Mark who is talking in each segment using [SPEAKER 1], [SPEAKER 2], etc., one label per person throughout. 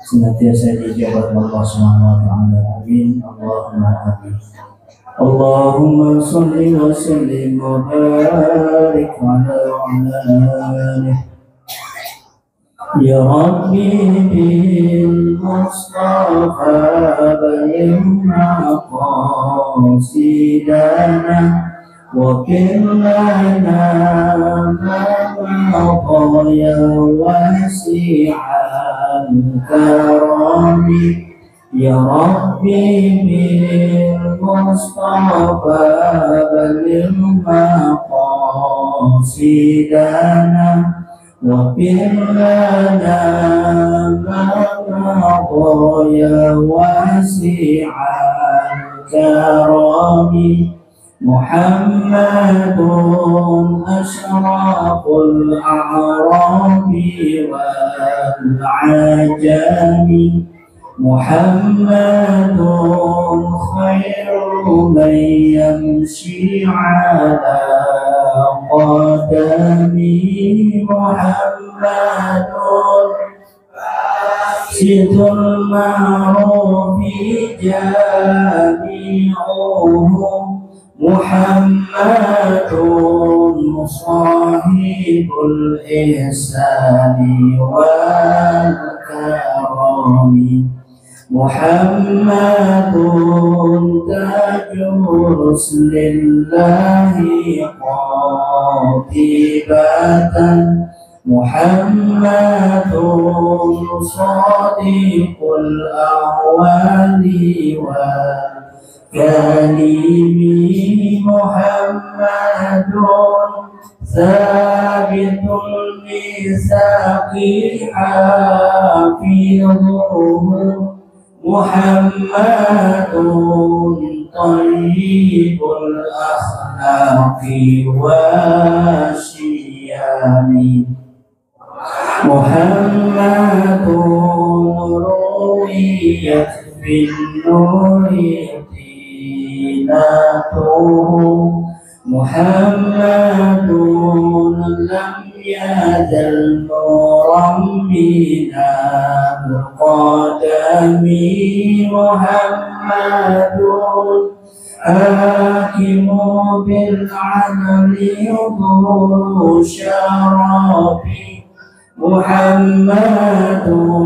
[SPEAKER 1] senantiasa dijabat Allah Subhanahu wa taala. Amin. Allahumma amin. Allahumma shalli wa sallim wa barik ala ya Rabbi bil Mustafa baligh maqasidana wa kullana ma ya wasi'al karami ya Rabbi bil Mustafa baligh maqasidana wa lana ma ya wasi'al karami Muhammadun ashraful a'rabi wal ajami Muhammadun khairu man yamshi ala qadami Muhammadun sidul ma'rufi jami'uhum Muhammadun sahibul ihsani wal karami Muhammadun tajur lillahi qatibatan Muhammadun sadiqul ahwali wal kalimi Muhammadun sabitul misaqi hafidhuhu Muhammadun tayyibul akhlaqi wa syiyami Muhammadun ruwiyat bin nuri dinatuhu Muhammadun lam yazal nuran minal qadami Muhammadun hakimu bil adli dhu syarafi Muhammadun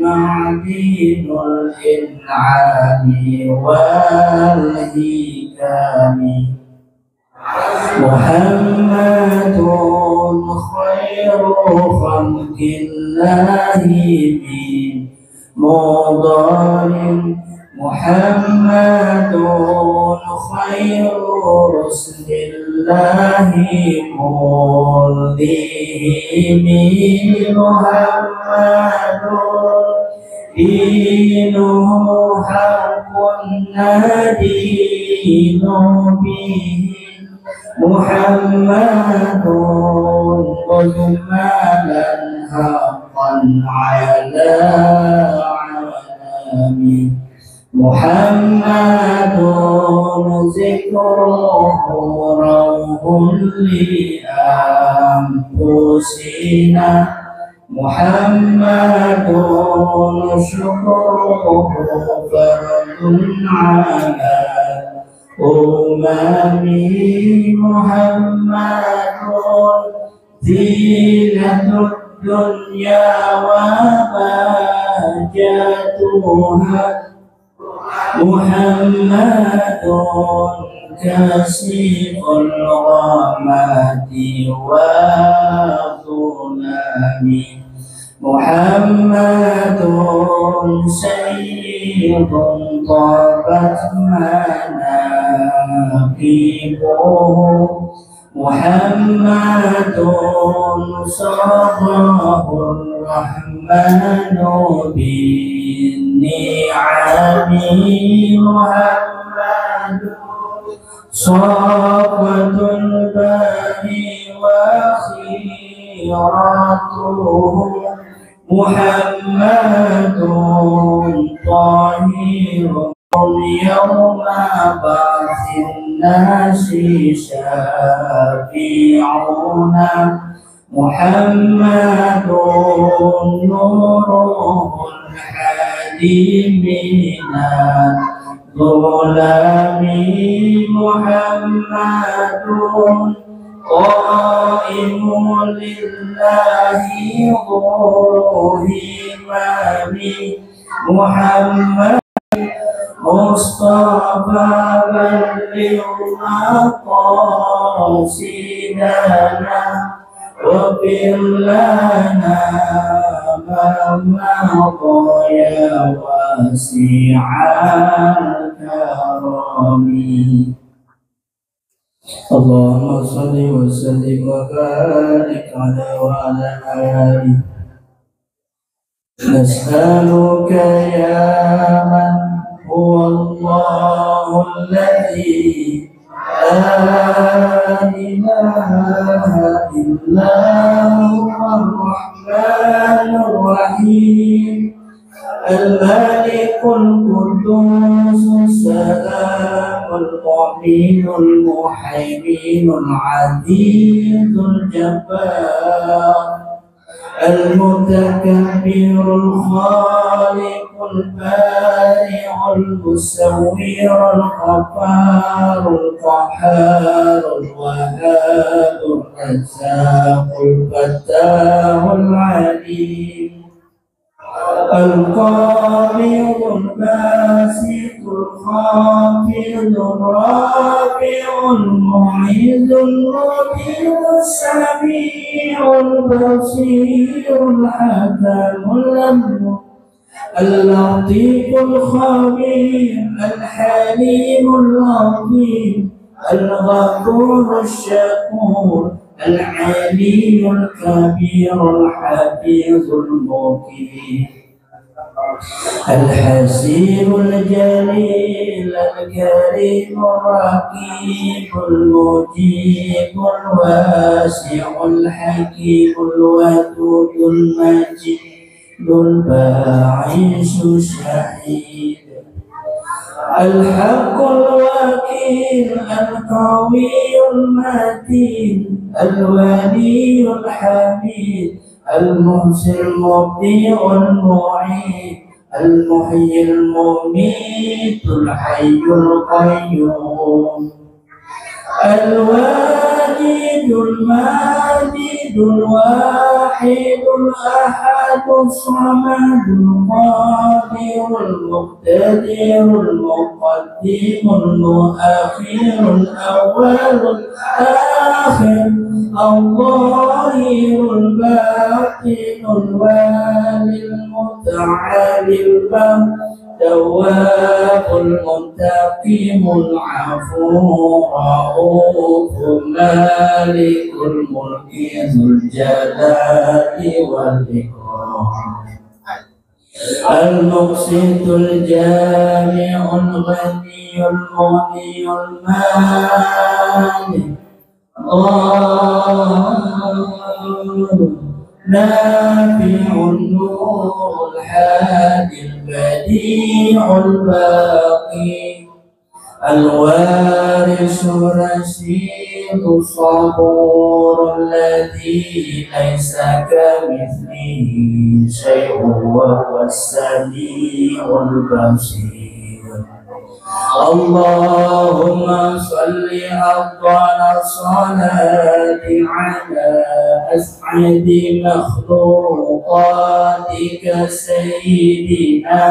[SPEAKER 1] ma'dinul in'ami wal hikami Muhammadun khairu khalqillahi min mudarin Muhammadun khairu rusulillahi kullihim Muhammadun dinuhu haqqun nadinu bihi Muhammadun qadmalan haqqan ala alami Muhammadun zikruhu rawhun li anfusina Muhammadun syukruhu fardun ala umami Muhammadun zinatud dunya wa bahjatuha Muhammadun kasiful ghamati wa dhulami Muhammadun sayyidun tabat manaqibuhu Muhammadun sadahur rahmanu bin ni'ami Muhammadun safwatul bani wa khiratuhu Muhammadun tahirun yawma ba'thin nasi syafi'una محمد نوره الهادي من الظلام محمد قائم لله ظهور إمامي محمد مصطفى بلغ مقاصدنا واغفر لنا ما مضى يا واسع الكرم. اللهم صل وسلم وبارك على وعلى آله. نسألك يا من هو الله الذي لا إله إلا هو الرحمن الرحيم الملك القدوس السلام المؤمن المهيمن العزيز الجبار المتكبر الخالق البارئ المصور الغفار القهار الوهاب الرزاق الفتاح العليم القابض الباسط الخافض الرافع المعز المبين السميع البصير الحكم اللطيف الخبير الحليم اللطيف الغفور الشكور العلي الكبير الحفيظ المقيم الحسيب الجليل الكريم الرقيب المجيب الواسع الحكيم الودود المجيد الباعث الشهيد الحق الوكيل القوي المتين الولي الحميد المحسن المبدع المعيد المحيي المميت الحي القيوم الواجد الماجد الواحد الأحد الصمد القادر المقتدر المقدم المؤخر الأول الآخر الظاهر الباطن الوالي المتعالي التواب المنتقم العفو رؤوف مالك الملك ذو الجلال والإكرام المقسط الجامع الغني المغني المالك نافع النور الحادي البديع الباقي الوارث الرشيد الصبور الذي ليس كمثله شيء وهو السميع البصير. اللهم صل أفضل الصلاة على أسعد مخلوقاتك سيدنا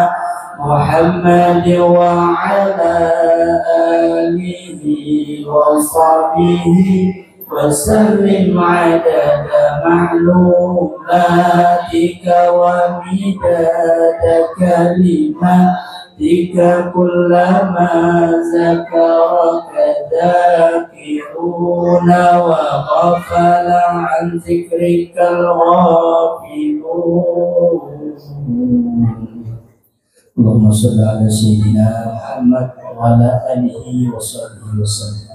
[SPEAKER 1] محمد وعلى آله وصحبه وسلم عدد معلوماتك ومداد كلماتك كلما ذكرك ذاكرون وغفل عن ذكرك الغافلون. اللهم صل على سيدنا محمد وعلى آله وصحبه وسلم.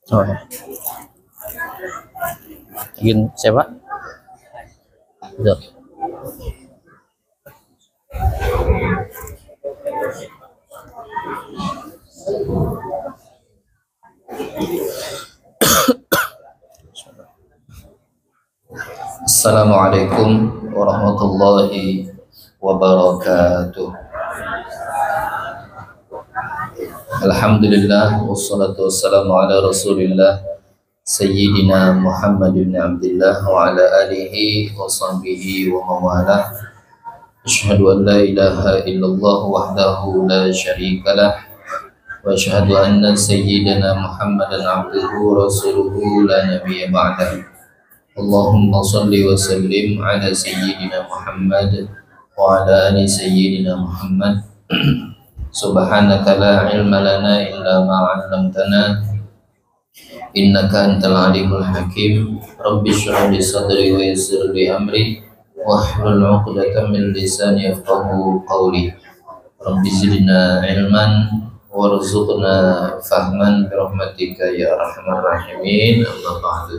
[SPEAKER 2] Oh ya. Ingin siapa? Betul.
[SPEAKER 3] Assalamualaikum warahmatullahi wabarakatuh. Alhamdulillah wassalatu wassalamu ala Rasulillah Sayyidina Muhammad bin Abdullah wa ala alihi wa sahbihi wa mawalah. Asyhadu an la ilaha illallah wahdahu la syarikalah wa asyhadu anna sayyidina Muhammadan abduhu rasuluhu la nabiyya ba'dah. Allahumma salli wa sallim ala sayyidina Muhammad wa ala ali sayyidina Muhammad. Subhanaka la ilma lana illa ma 'allamtana innaka antal alimul hakim. Rabbi shrah li sadri wa yassir li amri wahlul 'uqdatam min lisani yafqahu qawli. Rabbi zidna ilman warzuqna fahman bi rahmatika ya arhamar rahimin. Amma ba'du.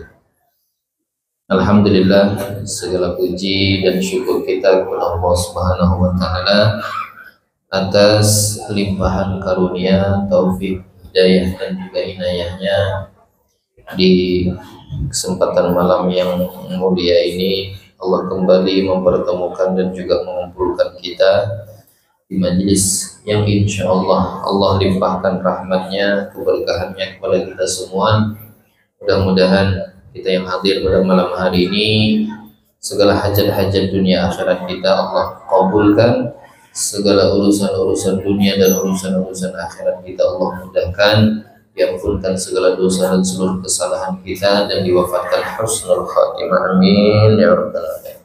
[SPEAKER 3] Alhamdulillah, segala puji dan syukur kita kepada Allah Subhanahu wa taala atas limpahan karunia, taufik, hidayah dan juga inayahnya di kesempatan malam yang mulia ini. Allah kembali mempertemukan dan juga mengumpulkan kita di majelis yang insya Allah limpahkan rahmatnya, keberkahannya kepada kita semua. Mudah-mudahan kita yang hadir pada malam hari ini, segala hajat-hajat dunia akhirat kita Allah kabulkan, segala urusan-urusan dunia dan urusan-urusan akhirat kita Allah mudahkan, diampunkan segala dosa dan seluruh kesalahan kita, dan diwafatkan husnul khatimah. Amin ya rabbal alamin.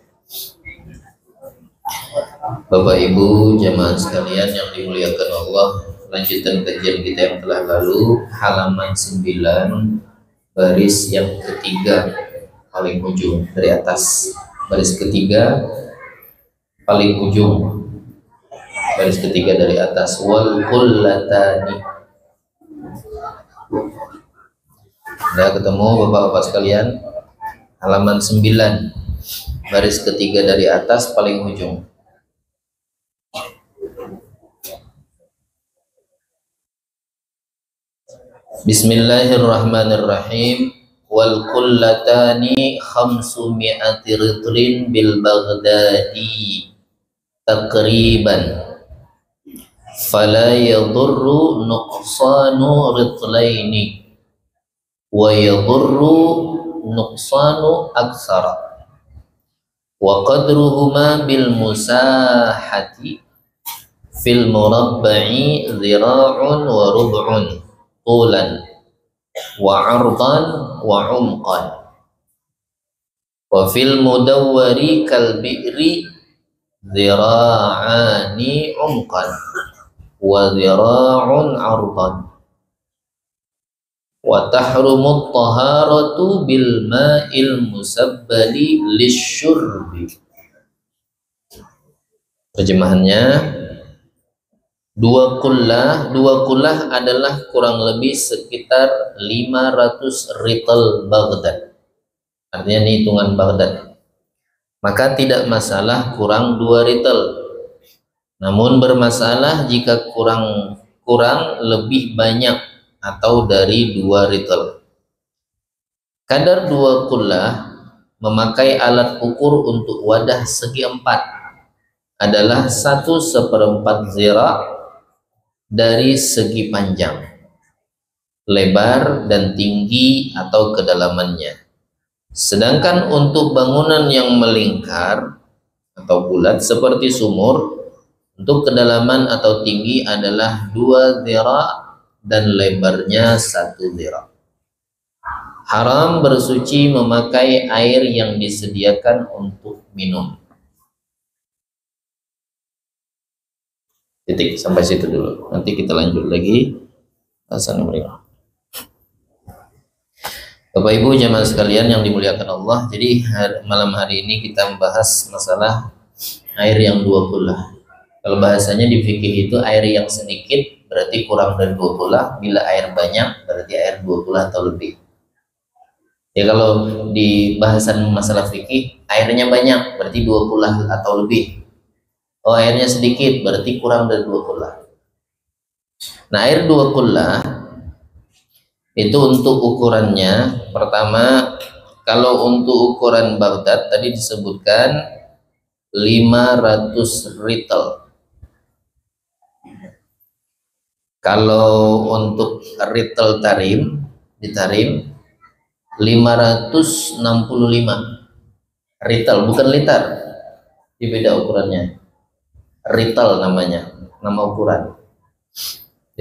[SPEAKER 3] Bapak Ibu jamaah sekalian yang dimuliakan Allah, lanjutan kajian kita yang telah lalu, halaman 9 baris yang ketiga paling ujung dari atas, baris ketiga paling ujung, baris ketiga dari atas. Wal kullatani. Sudah ketemu bapak-bapak sekalian? Halaman 9 baris ketiga dari atas paling ujung. Bismillahirrahmanirrahim. Wal kullatani 500 ritrin bil Baghdadi takriban fala yadurru nuqsanu ritlaini wa yadurru nuqsanu aktsara wa qadruhuma bil musahati fil murabba'i dhira'un wa rub'un tulan wa ardan wa umqan wa fil mudawwari kal bi'ri dhira'ani umqan wa dhira'un ardan wa tahrumu taharatu bil ma'il musabbali lisyurbi Terjemahannya, dua kullah adalah kurang lebih sekitar 500 rital Baghdad. Artinya ini hitungan Baghdad. Maka tidak masalah kurang 2 rital. Namun bermasalah jika kurang lebih banyak atau dari 2 rital. Kadar 2 kullah memakai alat ukur untuk wadah segi 4 adalah 1/4 zira' dari segi panjang, lebar dan tinggi atau kedalamannya. Sedangkan untuk bangunan yang melingkar atau bulat seperti sumur, untuk kedalaman atau tinggi adalah 2 zira' dan lebarnya 1 zira'. Haram bersuci memakai air yang disediakan untuk minum. Titik, sampai situ dulu. Nanti kita lanjut lagi bahasan mereka. Bapak Ibu jamaah sekalian yang dimuliakan Allah, jadi malam hari ini kita membahas masalah air yang 2 kullah. Kalau bahasanya di fikih itu air yang sedikit berarti kurang dari 2 kullah, bila air banyak berarti air 2 kullah atau lebih. Ya kalau di bahasan masalah fikih airnya banyak berarti 2 kullah atau lebih. Oh, airnya sedikit berarti kurang dari 2 kullah. Nah, air 2 kullah itu untuk ukurannya, pertama kalau untuk ukuran Baghdad tadi disebutkan 500 rital. Kalau untuk rital Tarim, di Tarim 565 rital, bukan liter. Ini beda ukurannya. Rital namanya, nama ukuran.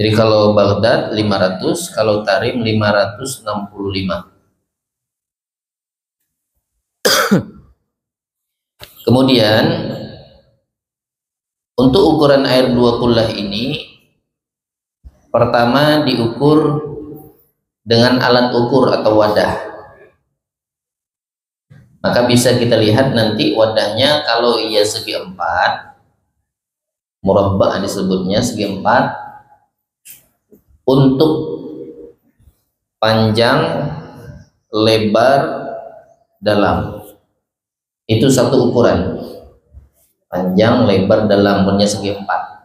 [SPEAKER 3] Jadi kalau Baghdad 500, kalau Tarim 565. Kemudian untuk ukuran air 2 kullah ini, pertama diukur dengan alat ukur atau wadah. Maka bisa kita lihat nanti wadahnya, kalau ia segi 4, murabbah disebutnya segi 4, untuk panjang, lebar, dalam itu satu ukuran. Panjang, lebar, dalam punya segi 4.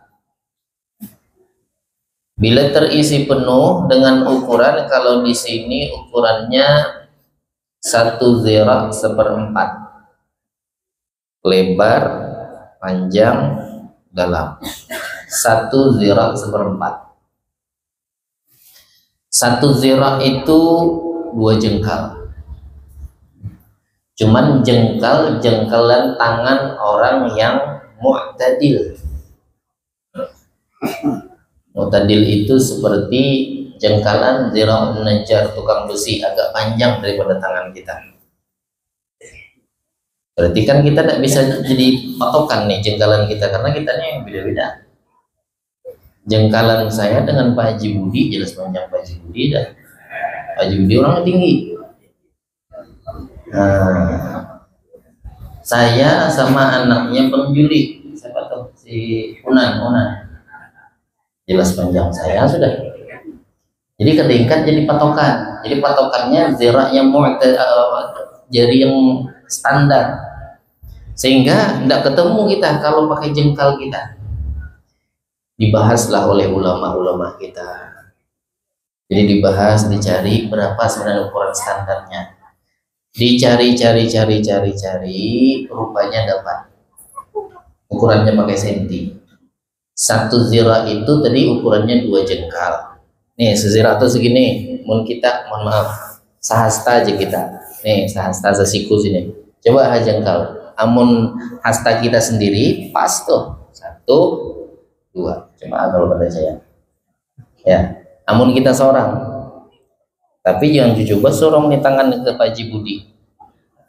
[SPEAKER 3] Bila terisi penuh dengan ukuran, kalau di sini ukurannya 1 zira' 1/4, lebar, panjang, dalam 1 zira' 1/4. 1 zira' itu 2 jengkal. Cuman jengkalan tangan orang yang mu'tadil. Mu'tadil itu seperti jengkalan zira'un najjar, tukang besi, agak panjang daripada tangan kita. Berarti kan kita tidak bisa jadi patokan nih jengkalan kita, karena kita nih beda-beda. Jengkalan saya dengan Pak Haji Budi jelas panjang Pak Haji Budi, dan Pak Haji Budi orangnya tinggi. Nah, saya sama anaknya Bang Juli, siapa tuh, si Unan, jelas panjang saya sudah. Jadi ketingkat jadi patokan. Jadi patokannya zira'nya jadi yang standar. Sehingga tidak ketemu kita kalau pakai jengkal kita. Dibahaslah oleh ulama-ulama kita. Jadi dibahas, dicari berapa sebenarnya ukuran standarnya. Dicari, rupanya dapat. Ukurannya pakai senti. 1 zira' itu tadi ukurannya 2 jengkal. Nih, sezira' itu segini. Mohon maaf, sahasta aja kita. Nih, sahasta sesiku sini. Coba jengkal. Amun hasta kita sendiri pas tuh 1, 2. Coba kalau pada saya. Ya, amun kita seorang. Tapi jangan coba sorong nih tangan ke Pak Haji Budi.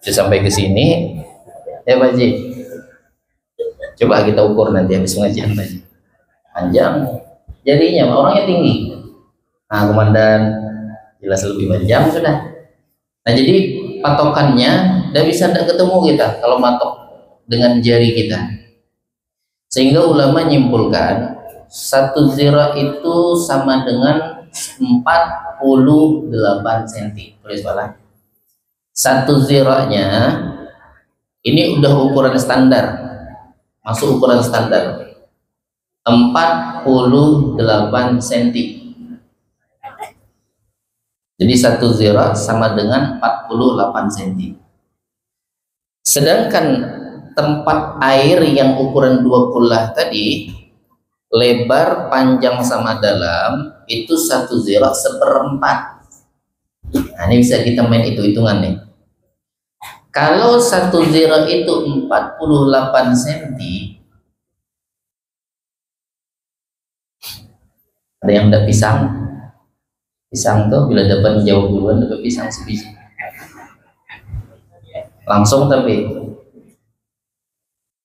[SPEAKER 3] Sudah sampai ke sini. Ya Pak Haji. Coba kita ukur nanti habis pengajian Pak Haji. Panjang. Jadinya orangnya tinggi. Nah, komandan jelas lebih panjang sudah. Nah, jadi patokannya tidak bisa ketemu kita kalau matok dengan jari kita. Sehingga ulama nyimpulkan satu zira itu sama dengan 48 cm. Tulis bawah. Satu ziranya ini udah ukuran standar, masuk ukuran standar 48 cm. Jadi satu zira sama dengan 48 cm. Sedangkan tempat air yang ukuran 2 kullah tadi, lebar, panjang sama dalam itu satu zira seperempat. Nah, ini bisa kita main hitung-hitungan nih. Kalau satu zira itu 48 cm, ada yang udah pisang? Pisang tuh bila dapat jauh duluan dapat pisang sebiji. Langsung tapi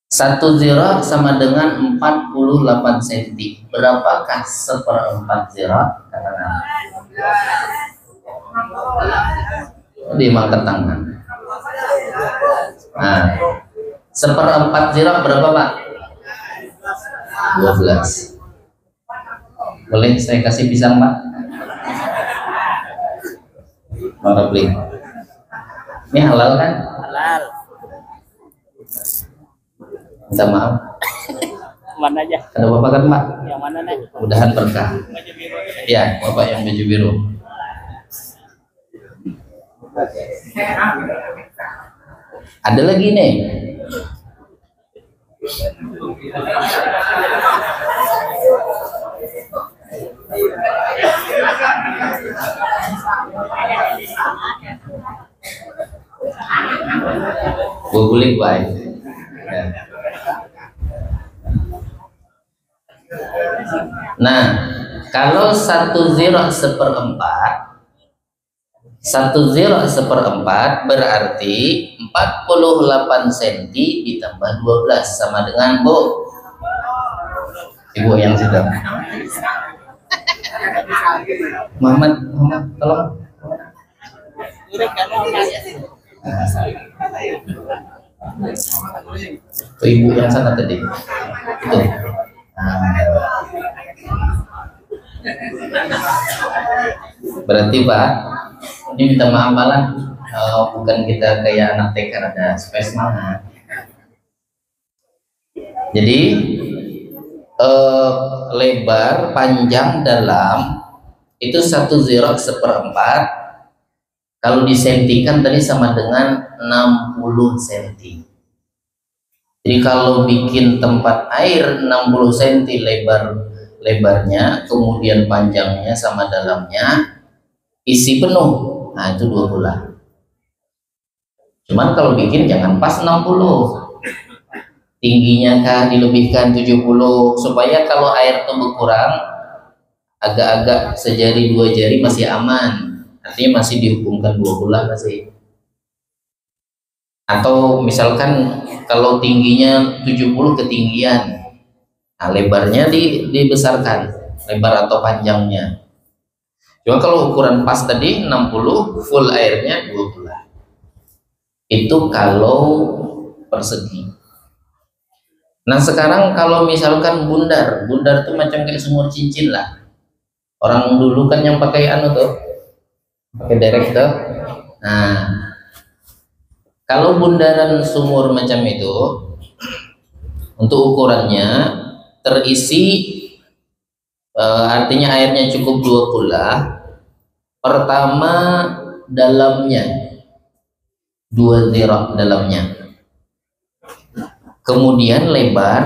[SPEAKER 3] satu zira sama dengan 48 cm. Berapakah seperempat zira? Katakan. Diangkat tangan. Nah, seperempat zira berapa, Pak? 12. Boleh saya kasih pisang, Pak? Mana beli? Ini halal kan?
[SPEAKER 2] Halal.
[SPEAKER 3] Minta maaf.
[SPEAKER 2] Mana aja?
[SPEAKER 3] Ada Bapak kan, Pak?
[SPEAKER 2] Yang mana nih?
[SPEAKER 3] Mudahan berkah. Ya, Bapak yang baju biru. Ada lagi nih. Boleh baik. Nah, kalau satu zira seperempat berarti 48 cm ditambah 12 sama dengan Bu. Ibu yang sedang. Muhammad, tolong. Tuh ibu yang sana tadi. Itu. Berarti Pak, ini minta maaf malah bukan kita kayak anak TK ada space mana. Jadi lebar, panjang, dalam itu satu zira seperempat. Kalau disentikan tadi sama dengan 60 cm. Jadi kalau bikin tempat air 60 cm lebarnya, kemudian panjangnya sama dalamnya, isi penuh. Nah, itu 2 bulan. Cuman kalau bikin jangan pas 60. Tingginya kah dilebihkan 70 supaya kalau air itu berkurang agak-agak sejari 2 jari masih aman. Artinya masih dihukumkan 2 bulan masih. Atau misalkan kalau tingginya 70 ketinggian, nah lebarnya dibesarkan, lebar atau panjangnya. Cuma kalau ukuran pas tadi 60, full airnya 2 bulan. Itu kalau persegi. Nah sekarang kalau misalkan bundar itu macam kayak sumur cincin lah. Orang dulu kan yang pakai anu tuh, pakai derek tuh. Nah, kalau bundaran sumur macam itu, untuk ukurannya terisi, artinya airnya cukup 2 kullah. Pertama dalamnya 2 zira dalamnya. Kemudian lebar,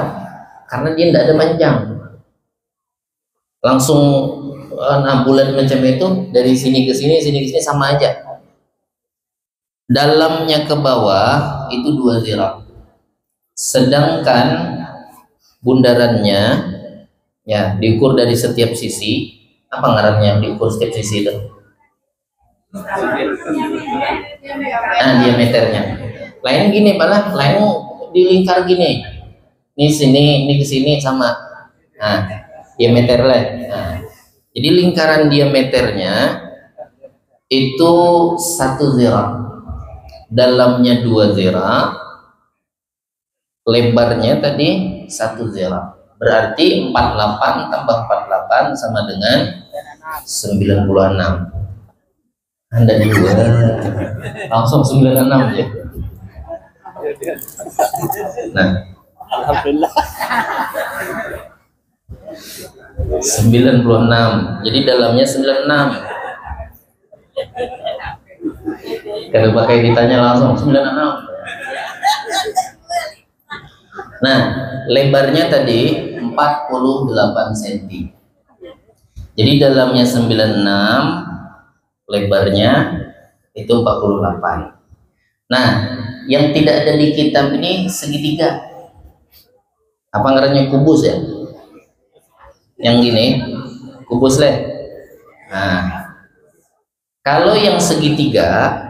[SPEAKER 3] karena dia tidak ada panjang. Langsung 6 bulan macam itu, dari sini ke sini sama aja. Dalamnya ke bawah itu 2 zira. Sedangkan bundarannya ya diukur dari setiap sisi. Apa ngarannya diukur setiap sisi itu? Nah, diameternya. Lain gini malah, lain dilingkar gini. Ini sini, ini ke sini sama. Nah, diameter lah. Nah, jadi lingkaran diameternya itu 1 zira. Dalamnya 2 zira, lebarnya tadi 1 zira. Berarti 48 tambah 48 sama dengan 96. Anda juga langsung 96 ya. Nah,
[SPEAKER 2] Alhamdulillah.
[SPEAKER 3] 96. Jadi dalamnya 96. Kalau pakai ditanya langsung 96. Nah, lebarnya tadi 48 cm. Jadi dalamnya 96, lebarnya itu 48. Nah, yang tidak ada di kitab ini segitiga. Apa ngarannya, kubus ya? Yang gini, kubus leh. Nah, kalau yang segitiga,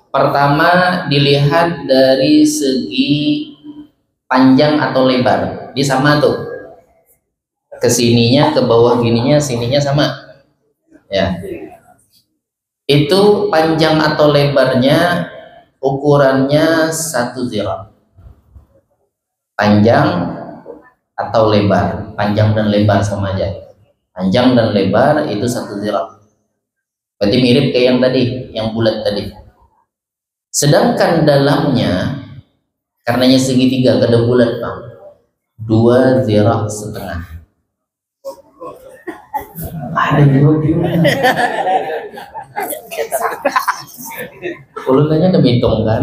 [SPEAKER 3] pertama dilihat dari segi panjang atau lebar. Dia sama tuh. Kesininya, ke bawah gininya, sininya sama. Ya. Itu panjang atau lebarnya ukurannya 1 zira. Panjang atau lebar, panjang dan lebar sama aja. Panjang dan lebar itu 1 zira. Berarti mirip kayak yang tadi, yang bulat tadi. Sedangkan dalamnya, karenanya segitiga, kada bulat bang, 2 zira setengah. Ada juga. Ulunnya udah hitung kan,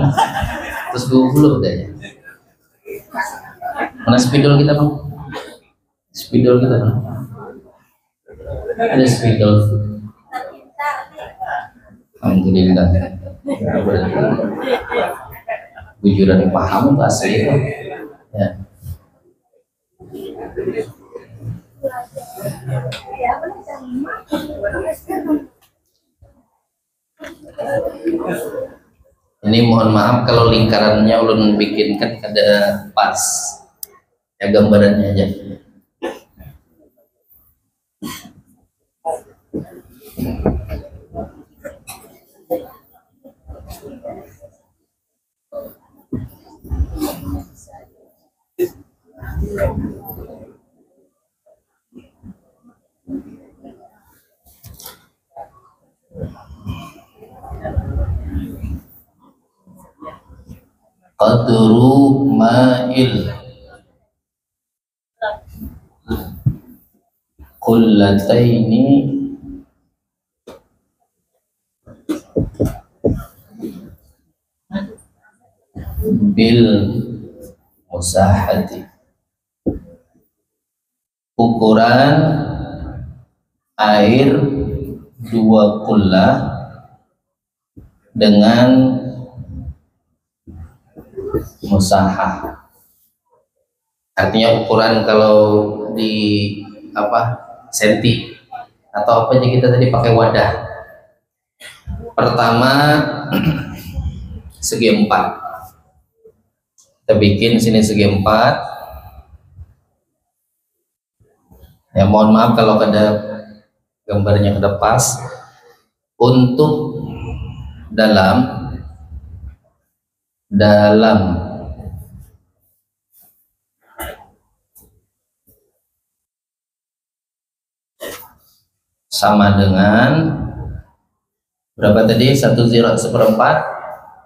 [SPEAKER 3] terus 20 deh. Mana spidol kita bang? Spidol kita bang? Ada spidol. Alhamdulillah. Bujuran paham tuh asli itu. Ya. Ini mohon maaf kalau lingkarannya ulun bikinkan ada pas ya, gambarannya aja. Qadru ma'il qullataini bil musahati. Ukuran air 2 kullah dengan musahah. Artinya ukuran kalau di apa, senti atau apa aja kita tadi pakai wadah. Pertama segi 4. Kita bikin sini segi 4. Ya mohon maaf kalau ada gambarnya kada pas. Untuk dalam sama dengan berapa tadi? 1 zira seperempat,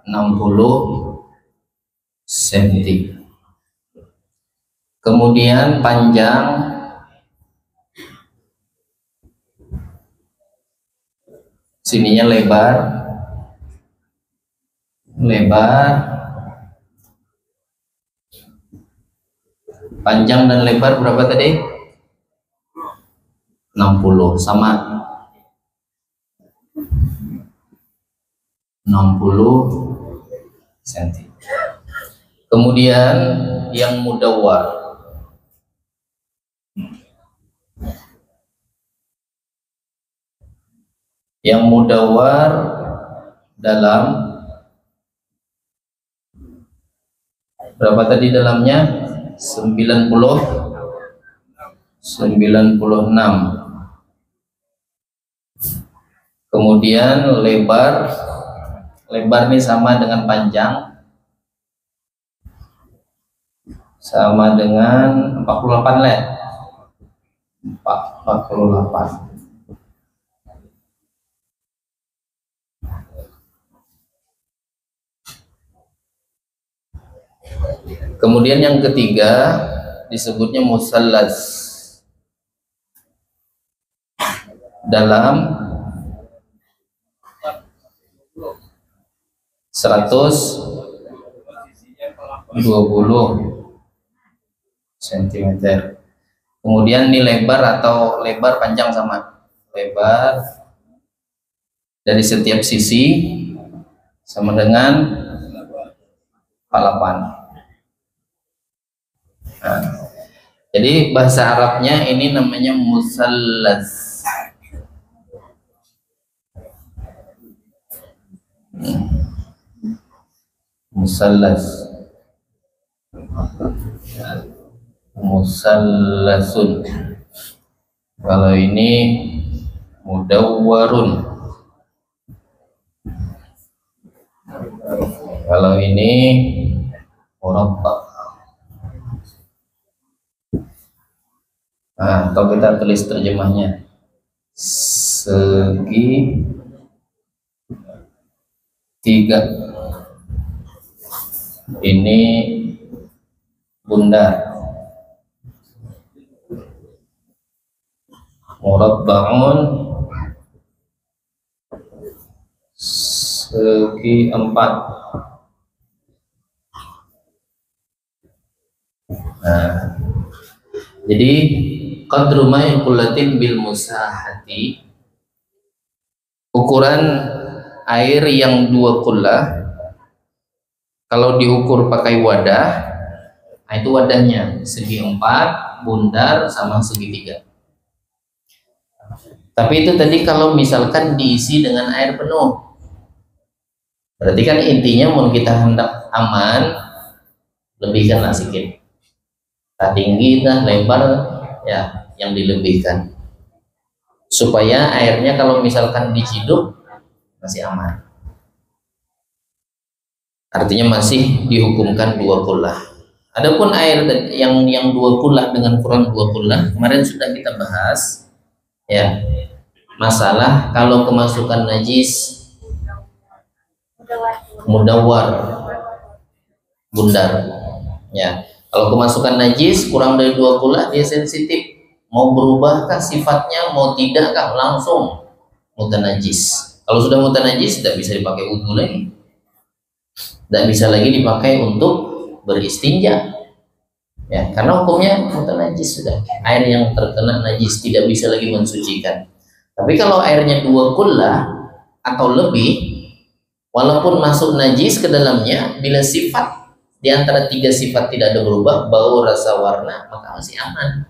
[SPEAKER 3] 60 cm. Kemudian panjang sininya lebar panjang dan lebar berapa tadi? 60 sama 60 cm. Kemudian yang mudawwar, dalam berapa tadi dalamnya? 96. Kemudian lebar ini sama dengan panjang sama dengan 48 leh. 48. Kemudian yang ketiga disebutnya musallas dalam 120 cm. Kemudian ini lebar atau lebar panjang sama. Lebar dari setiap sisi sama dengan 48. Nah, jadi bahasa Arabnya ini namanya musallas. Musallas. Musallasun. Kalau ini mudawwarun. Kalau ini murabba. Nah, atau kita tulis terjemahnya segi tiga. Ini bundar. Murabba'un segi 4. Nah, jadi qadru ma'i kullatin bil musahati, ukuran air yang 2 kullah kalau diukur pakai wadah, nah itu wadahnya segi 4, bundar sama segitiga. Tapi itu tadi kalau misalkan diisi dengan air penuh, berarti kan intinya mau kita hendak aman, lebihkanlah sedikit. Tak tinggi, tak lebar, ya yang dilebihkan supaya airnya kalau misalkan diciduk masih aman, artinya masih dihukumkan 2 kullah. Adapun air yang 2 kullah dengan kurang 2 kullah kemarin sudah kita bahas ya, masalah kalau kemasukan najis mudawwar bundar ya. Kalau kemasukan najis kurang dari 2 kullah dia sensitif, mau berubahkah sifatnya, mau tidakkah, langsung mutanajis. Kalau sudah mutanajis tidak bisa dipakai wudhu lagi, tidak bisa lagi dipakai untuk beristinja ya, karena hukumnya mutanajis sudah. Air yang terkena najis tidak bisa lagi mensucikan. Tapi kalau airnya 2 kullah atau lebih, walaupun masuk najis ke dalamnya, bila sifat di antara 3 sifat tidak ada berubah, bau, rasa, warna, maka masih aman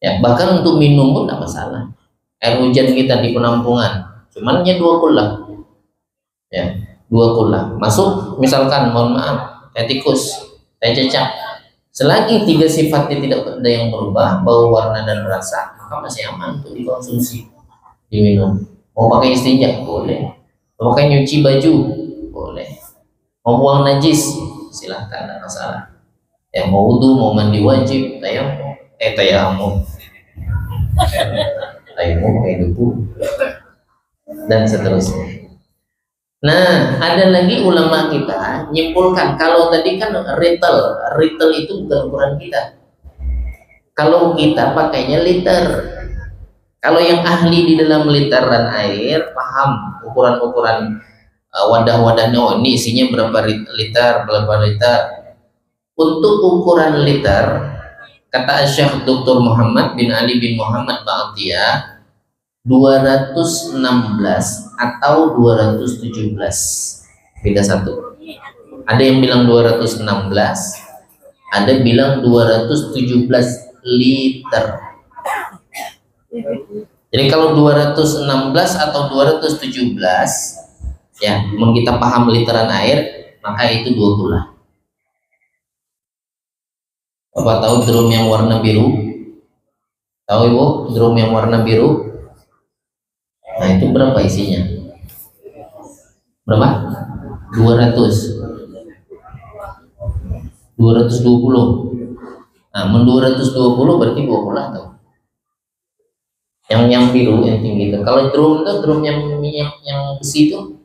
[SPEAKER 3] ya. Bahkan untuk minum pun tidak masalah. Air hujan kita di penampungan cuman hanya 2 kullah ya, 2 kullah masuk, misalkan mohon maaf kayak tikus, kayak cecak, selagi 3 sifatnya tidak ada yang berubah, bau, warna, dan rasa, maka masih aman untuk dikonsumsi, diminum. Mau pakai istinja boleh, mau pakai nyuci baju boleh, mau buang najis silahkan, tidak masalah ya. Mau wudhu, mau mandi wajib, tayamum kayak debu dan seterusnya. Nah, ada lagi ulama kita nyimpulkan, kalau tadi kan ritel itu bukan ukuran kita, kalau kita pakainya liter. Kalau yang ahli di dalam literan air paham ukuran-ukuran wadah-wadahnya, oh ini isinya berapa liter, berapa liter. Untuk ukuran liter, kata Syekh Dr. Muhammad bin Ali bin Muhammad Ba'atiyah, 216 atau 217, beda 1. Ada yang bilang 216, ada bilang 217 liter. Jadi kalau 216 atau 217 ya, memang kita paham literan air, maka itu 2 kullah. Bapak tahu drum yang warna biru? Tahu Ibu drum yang warna biru? Nah itu berapa isinya? Berapa? 200. 220. Nah, 220 berarti 20 tuh. Yang biru yang tinggi itu. Kalau drum yang besi itu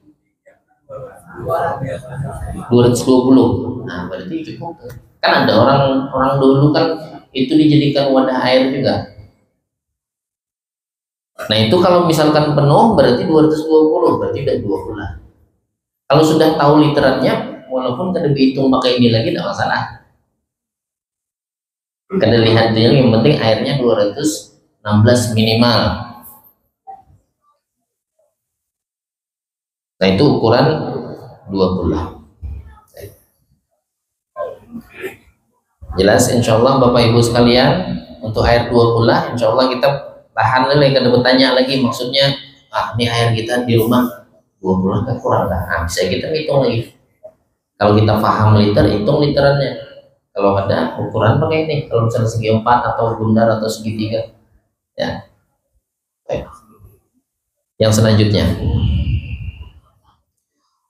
[SPEAKER 3] 220. Nah, berarti cukup tuh. Kan ada orang dulu kan itu dijadikan wadah air juga. Nah, itu kalau misalkan penuh berarti 220, berarti udah 20. Kalau sudah tahu literannya, walaupun kada dihitung pakai ini lagi tidak masalah. Kada lihat dia, yang penting airnya 216 minimal. Nah, itu ukuran 20. Jelas insya Allah Bapak Ibu sekalian, untuk air 20 insya Allah kita tahan lagi, kada bertanya lagi maksudnya ini air kita di rumah 20 kan kurang lah. Nah, bisa kita hitung lagi. Kalau kita paham liter, hitung literannya. Kalau ada ukuran pakai ini, kalau misalnya segi 4 atau bundar atau segitiga. Ya. Oke. Yang selanjutnya.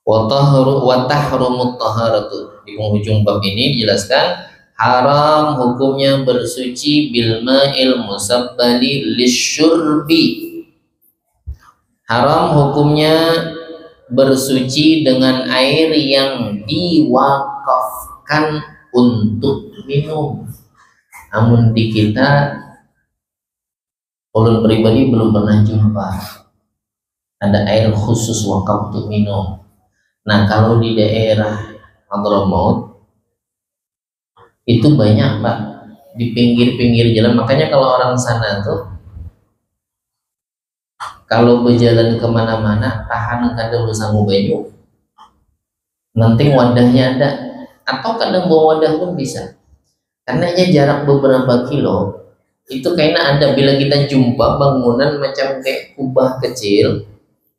[SPEAKER 3] Wa tahrumut taharatu. Di penghujung bab ini dijelaskan haram hukumnya bersuci bil ma'il musabbali lisyurbi. Haram hukumnya bersuci dengan air yang diwakafkan untuk minum. Namun di kita ulun pribadi belum pernah jumpa ada air khusus wakaf untuk minum. Nah, kalau di daerah Hadramaut itu banyak Pak, di pinggir-pinggir jalan. Makanya kalau orang sana tuh kalau berjalan kemana-mana tahan kadang bersama banyu, nanti wadahnya ada, atau kadang bawa wadah pun bisa. Karena jarak beberapa kilo itu kayaknya ada. Bila kita jumpa bangunan macam kayak kubah kecil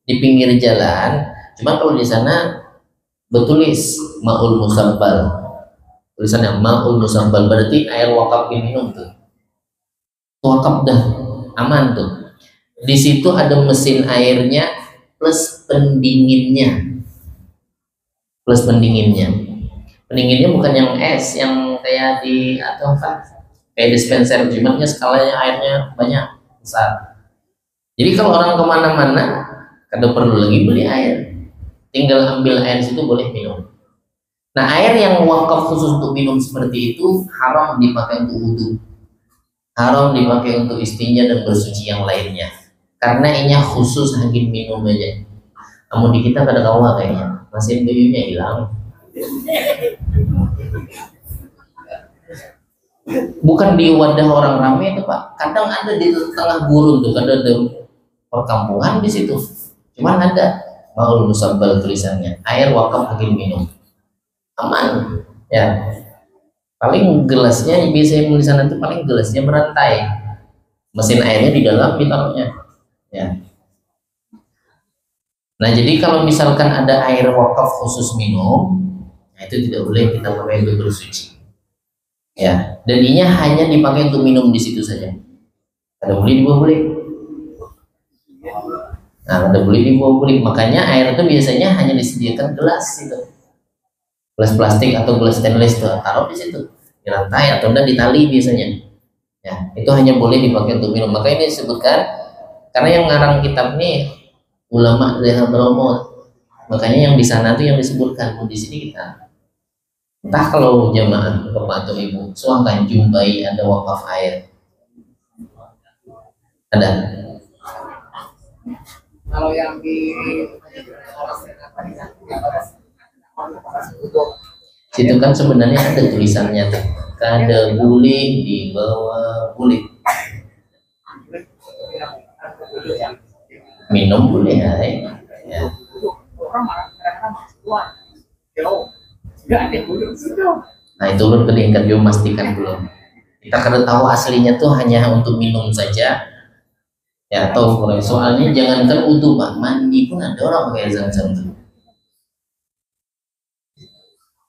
[SPEAKER 3] di pinggir jalan, cuma kalau di sana bertulis ma'ul musabbal, tulisannya ma'ul musabbal, berarti air wakaf diminum tuh, wakaf dah, aman tuh. Di situ ada mesin airnya plus pendinginnya, pendinginnya bukan yang es yang kayak di atau apa kayak dispenser, cuman skalanya airnya banyak besar. Jadi kalau orang kemana-mana kada perlu lagi beli air, tinggal ambil air situ boleh minum. Nah, air yang wakaf khusus untuk minum seperti itu haram dipakai untuk wudhu, haram dipakai untuk istinja dan bersuci yang lainnya, karena ini khusus hanya minum aja. Namun di kita kada kawa kayaknya mesin bayunya hilang. Bukan di wadah orang ramai itu Pak, kadang ada di tengah gurun tuh, kadang ada perkampungan di situ, cuman ada ma'ul musabbal tulisannya, air wakaf mungkin minum, aman ya. Paling gelasnya biasanya tulisan itu paling gelasnya berantai, mesin airnya di dalam ditaruhnya ya. Nah, jadi kalau misalkan ada air wakaf khusus minum, nah itu tidak boleh kita pakai untuk bersuci ya, dan ini hanya dipakai untuk minum di situ saja. Ada boleh dibawa boleh. Nah, ada boleh dibawa boleh. Makanya air itu biasanya hanya disediakan gelas itu, gelas plastik atau gelas stainless itu taruh di situ di lantai atau enggak di tali biasanya ya. Itu hanya boleh dipakai untuk minum. Makanya ini disebutkan karena yang ngarang kitab ini ulama dari Hadramaut, makanya yang di sana tuh yang disebutkan. Di sini kita entah kalau jamaah bapak atau ibu silahkan jumpai ada wakaf air, ada.
[SPEAKER 4] Kalau yang di
[SPEAKER 3] situ kan sebenarnya ada tulisannya tuh, kada boleh dibawa boleh, minum boleh ya. Nah, itu belum ketingkat juga memastikan belum. Kita kada tahu aslinya tuh hanya untuk minum saja ya, atau soalnya jangankan wudhu Pak, mandi pun ada orang pakai air zam-zam tuh.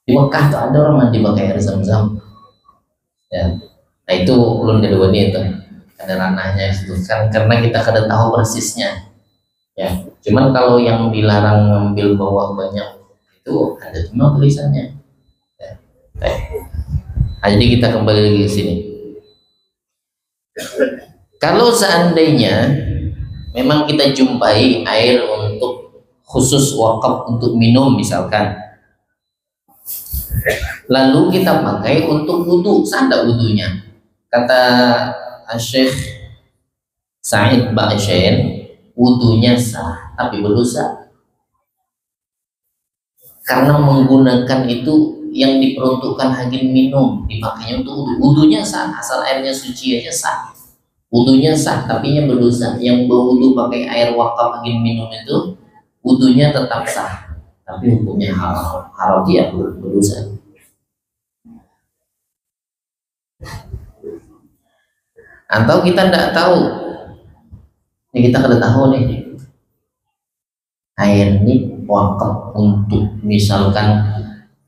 [SPEAKER 3] Di Mekah tuh ada orang mandi pakai air zam-zam ya. Nah, itu ulun kedua nih itu ada ranahnya itu kan, karena kita kada tahu persisnya ya. Cuman kalau yang dilarang ngambil bawa banyak itu ada cuma tulisannya ya. Nah, jadi kita kembali lagi ke sini. Kalau seandainya memang kita jumpai air untuk khusus wakaf untuk minum misalkan, lalu kita pakai untuk wudhu, sah tak wudhunya? Kata Syekh Sa'id Ba'syain, wudhunya sah tapi berdosa, karena menggunakan itu yang diperuntukkan hakim minum, dipakainya untuk wudhu. Wudhunya sah, asal airnya suci aja sah, wudhunya sah, tapi yang berdosa. Yang berwudhu pakai air wakaf hakim minum itu wudhunya tetap sah, tapi hukumnya haram dia berdosa. Atau kita tidak tahu, ini kita kada tahu nih, air ini wakaf untuk misalkan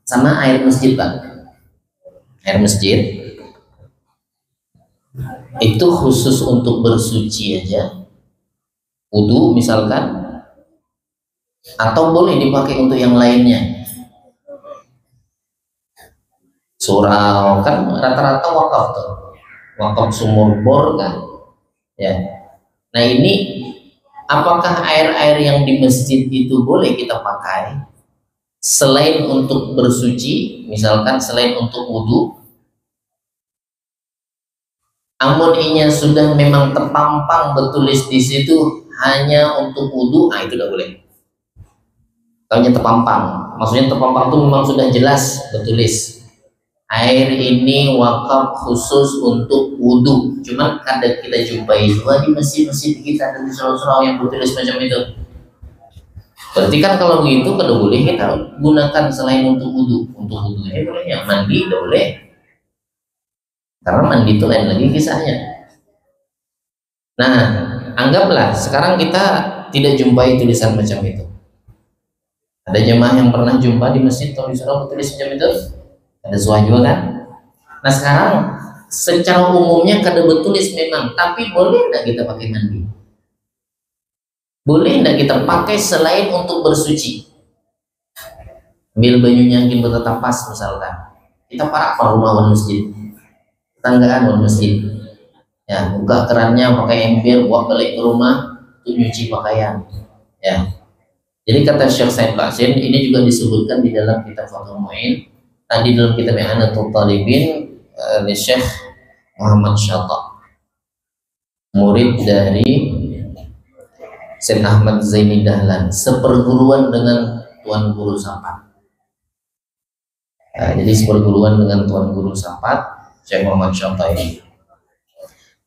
[SPEAKER 3] sama air masjid Pak, air masjid itu khusus untuk bersuci aja, wudhu misalkan, atau boleh dipakai untuk yang lainnya. Surau kan rata-rata wakaf tuh, wakaf sumur bor kan ya. Nah ini apakah air-air yang di masjid itu boleh kita pakai selain untuk bersuci, misalkan selain untuk wudhu, amun inya sudah memang terpampang bertulis di situ hanya untuk wudhu, nah itu tidak boleh. Kalau terpampang, maksudnya terpampang itu memang sudah jelas bertulis air ini wakaf khusus untuk wudhu, cuman kadang kita jumpai juga di masjid-masjid kita dan di surau-surau yang bertulis macam itu. Berarti kan kalau begitu kada boleh kita gunakan selain untuk wudhu. Untuk wudhu ini boleh, yang mandi tidak boleh, karena mandi itu lain lagi kisahnya. Nah, anggaplah sekarang kita tidak jumpai tulisan macam itu. Ada jemaah yang pernah jumpa di masjid atau di surau bertulis macam itu? Ada suah juga kan? Nah sekarang secara umumnya kada bertulis memang, tapi boleh tidak kita pakai mandi? Boleh tidak kita pakai selain untuk bersuci? Ambil banyunya yang tetap pas misalkan, kita parak ke rumah masjid, tanggaan masjid, ya buka kerannya pakai ember, bawa balik ke rumah, itu nyuci pakaian, ya. Jadi kata Syekh Sa'id Ba'syain, ini juga disebutkan di dalam kitab Fathul Mu'in, tadi dalam kitab I'anatul Talibin oleh Syekh Muhammad Syatta, murid dari Syekh Ahmad Zaini Dahlan, seperguruan dengan Tuan Guru Sapat. Jadi seperguruan dengan Tuan Guru Sapat, Syekh Muhammad Syatta ini.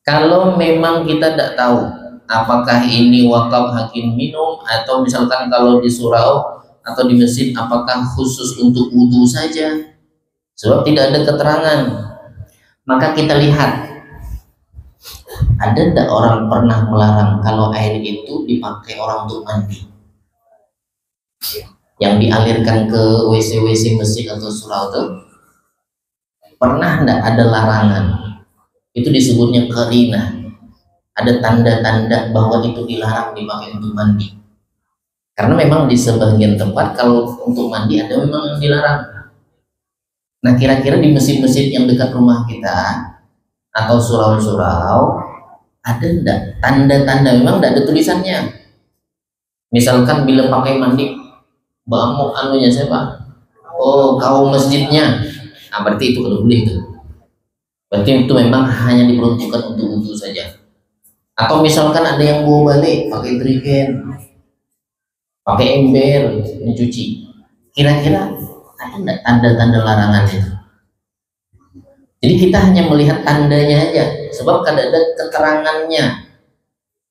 [SPEAKER 3] Kalau memang kita tidak tahu apakah ini wakaf hakim minum, atau misalkan kalau di surau atau di masjid apakah khusus untuk wudhu saja, sebab tidak ada keterangan, maka kita lihat ada tidak orang pernah melarang kalau air itu dipakai orang untuk mandi, yang dialirkan ke WC-WC masjid atau surau itu pernah tidak ada larangan? Itu disebutnya qarinah, ada tanda-tanda bahwa itu dilarang dipakai untuk mandi. Karena memang di sebagian tempat kalau untuk mandi ada memang yang dilarang. Nah kira-kira di masjid-masjid yang dekat rumah kita atau surau-surau ada enggak tanda-tanda, memang enggak ada tulisannya, misalkan bila pakai mandi bamuk anunya siapa, oh kaum masjidnya, nah berarti itu kalau boleh itu, berarti itu memang hanya diperuntukkan untuk wudhu saja. Atau misalkan ada yang bawa balik pakai jerigen, pakai ember mencuci, kira-kira ada enggak tanda-tanda larangan itu? Jadi kita hanya melihat tandanya aja, sebab kadang ada keterangannya,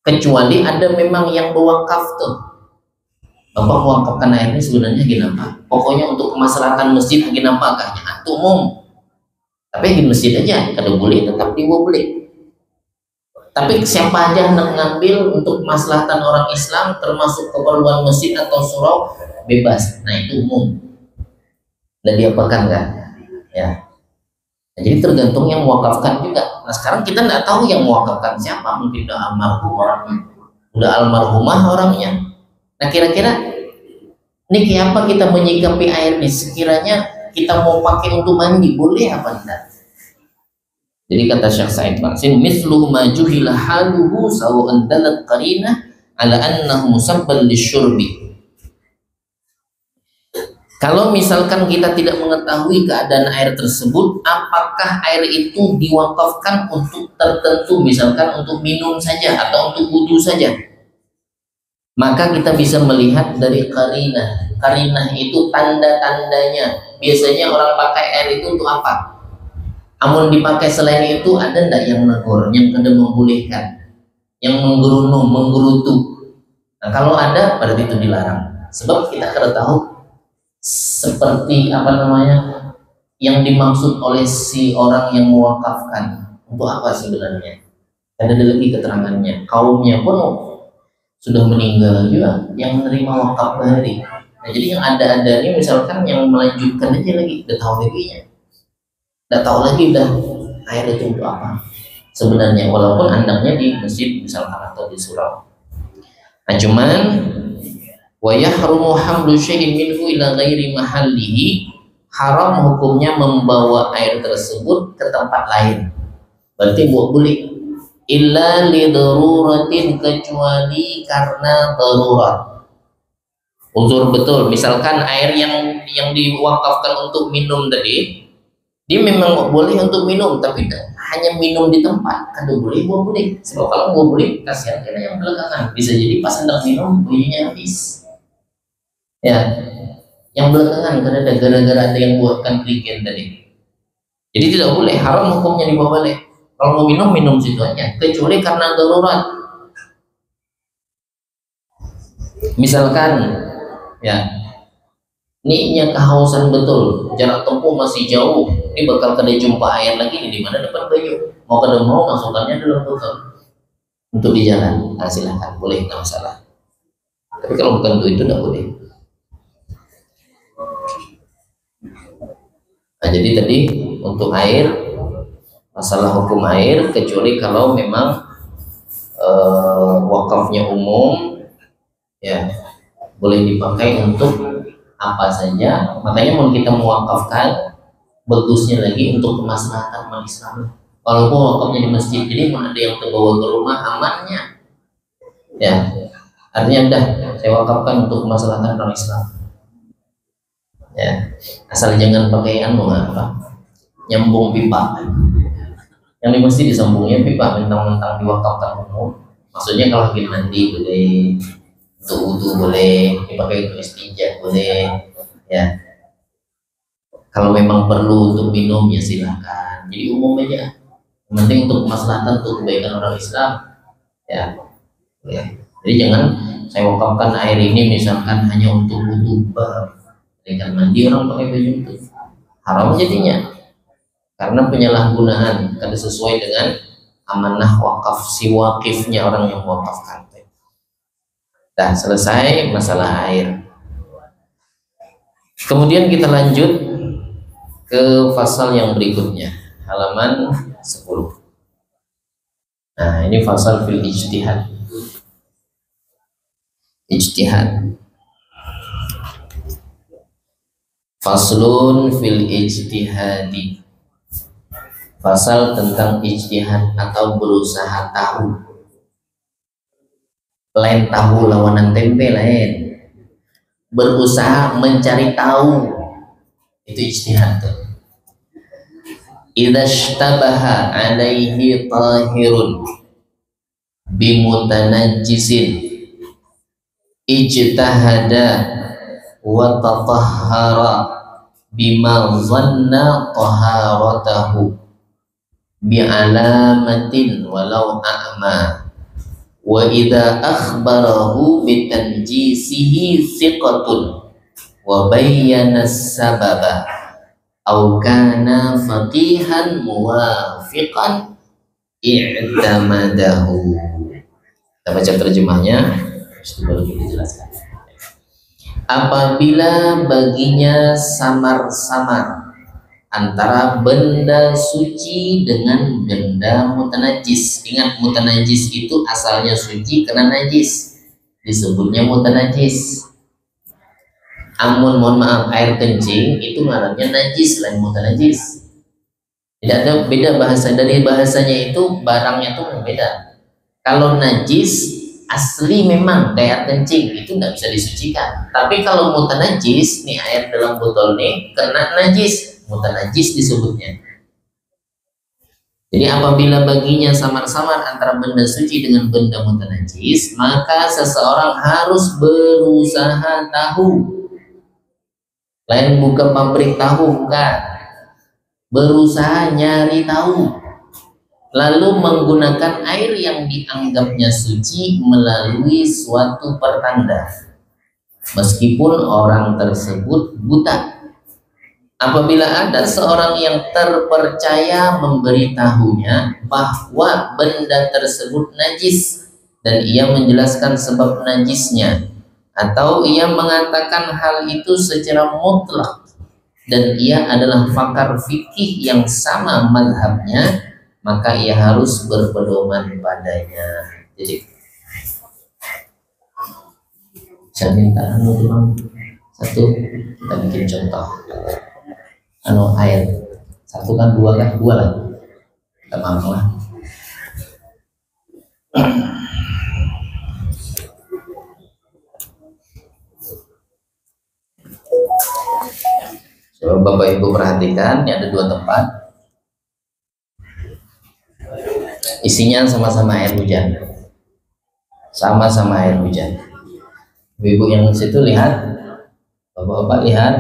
[SPEAKER 3] kecuali ada memang yang berwakaf tuh, bapak mewakafkan air ini sebenarnya kenapa? Pokoknya untuk kemaslahatan masjid kenapa kahnya itu umum, tapi di masjid aja kada boleh, tetap dibawa boleh. Tapi siapa aja hendak ngambil untuk kemaslahatan orang Islam, termasuk keperluan masjid atau surau, bebas. Nah itu umum, dan diapakan kan? Ya. Nah, jadi tergantung yang mewakafkan juga. Nah sekarang kita tidak tahu yang mewakafkan siapa, mungkin udah almarhum orangnya, udah almarhumah orangnya. Nah kira-kira ini apa kita menyikapi air nih? Sekiranya kita mau pakai untuk mandi, boleh apa tidak? Jadi kata Syekh Sa'id Barsin, mithlu ma juhila haluhu sawa'an dalat qarinah ala annahu musabban lisyurbi. Kalau misalkan kita tidak mengetahui keadaan air tersebut, apakah air itu diwakafkan untuk tertentu, misalkan untuk minum saja atau untuk wudhu saja, maka kita bisa melihat dari qarinah. Qarinah itu tanda-tandanya. Biasanya orang pakai air itu untuk apa? Amun dipakai selain itu ada ndak yang menegur, yang kada membolehkan, yang menggerunung, menggerutu? Nah, kalau ada berarti itu dilarang. Sebab kita kada tahu seperti apa namanya yang dimaksud oleh si orang yang mewakafkan untuk apa sebenarnya. Ada lagi keterangannya. Kaumnya pun sudah meninggal juga yang menerima wakaf tadi. Nah, jadi yang ada ini misalkan yang melanjutkan aja lagi, udah tahu lagi-nya, udah tahu lagi udah air itu untuk apa sebenarnya, walaupun andaknya di masjid misalkan atau di surau. Nah, cuman wa yahrumu hamlu syai'in minhu ila ghairi mahallihi, haram hukumnya membawa air tersebut ke tempat lain. Berarti boleh illa li daruratin, kecuali karena darurat, uzur betul. Misalkan air yang diwakafkan untuk minum tadi, dia memang boleh untuk minum, tapi hanya minum di tempat, kan boleh boleh. Sebab kalau boleh kasihan kena yang belakangan, bisa jadi pas hendak minum bunyinya habis. Ya, yang belakangan karena gara-gara ada yang buatkan bikin tadi. Jadi tidak boleh, haram hukumnya dibawa balik. Kalau mau minum situ aja, kecuali karena darurat. Misalkan, ya, ini kehausan betul, jarak tempuh masih jauh, ini bakal kada jumpa air lagi di mana depan kayu. Mau kada mau masukkannya dalam botol untuk di jalan. Nah, silahkan, boleh, nggak masalah. Tapi kalau bukan untuk itu tidak boleh. Nah, jadi tadi untuk air, masalah hukum air, kecuali kalau memang wakafnya umum, ya boleh dipakai untuk apa saja. Makanya mau kita mewakafkan, bagusnya lagi untuk kemaslahatan umat Islam. Walaupun wakafnya di masjid, jadi mau ada yang terbawa ke rumah amannya, ya artinya dah saya wakafkan untuk kemaslahatan orang Islam. Ya, asal jangan pakai apa nyambung pipa. Yang di masjid disambungnya pipa, mentang-mentang diwakafkan umum. Maksudnya kalau lagi mandi boleh, untuk wudhu boleh, dipakai untuk istinja boleh, ya. Kalau memang perlu untuk minum ya silakan. Jadi umum aja. Yang penting untuk kemaslahatan, untuk kebaikan orang Islam, ya. Jadi jangan saya wakafkan air ini misalkan hanya untuk wudhu. Dengan mandi orang pakai baju itu haram jadinya, karena penyalahgunaan kada sesuai dengan amanah wakaf si wakifnya, orang yang wakafkan. Dah selesai masalah air. Kemudian kita lanjut ke pasal yang berikutnya, halaman 10. Nah, ini pasal fil ijtihad. Ijtihad. Faslun fil ijtihadi, pasal tentang ijtihad atau berusaha tahu. Lain tahu lawanan tempe, lain berusaha mencari tahu, itu ijtihad. Idza ishtabaha alaihi tahirun bimutanajjisin ijtahada wa tatahhara bima dhanna taharatahu bi'alamatin walau a'ma, wa idza akhbarahu bitanjisihi thiqatun wa bayyana sababa aw kana faqihan muwafiqan i'tamadahu. Kita baca terjemahnya, baru dijelaskan. Apabila baginya samar-samar antara benda suci dengan benda mutanajis. Ingat, mutanajis itu asalnya suci kena najis, disebutnya mutanajis. Amun mohon maaf air kencing itu ngarannya najis, lain mutanajis. Tidak ada beda bahasa, dari bahasanya itu barangnya itu berbeda. Kalau najis asli memang kayak kencing itu nggak bisa disucikan. Tapi kalau mutanajis, nih air dalam botol nih kena najis, mutanajis disebutnya. Jadi apabila baginya samar-samar antara benda suci dengan benda mutanajis, maka seseorang harus berusaha tahu. Lain buka pabrik tahu, bukan. Berusaha nyari tahu. Lalu menggunakan air yang dianggapnya suci melalui suatu pertanda. Meskipun orang tersebut buta. Apabila ada seorang yang terpercaya memberitahunya bahwa benda tersebut najis dan ia menjelaskan sebab najisnya, atau ia mengatakan hal itu secara mutlak dan ia adalah pakar fikih yang sama mazhabnya, maka ia harus berpedoman padanya. Jadi saya minta satu, kita bikin contoh air satu kan dua lah, kita mampu lah. Coba Bapak Ibu perhatikan, ini ada dua tempat, isinya sama-sama air hujan, sama-sama air hujan. Ibu yang situ lihat, Bapak-bapak lihat.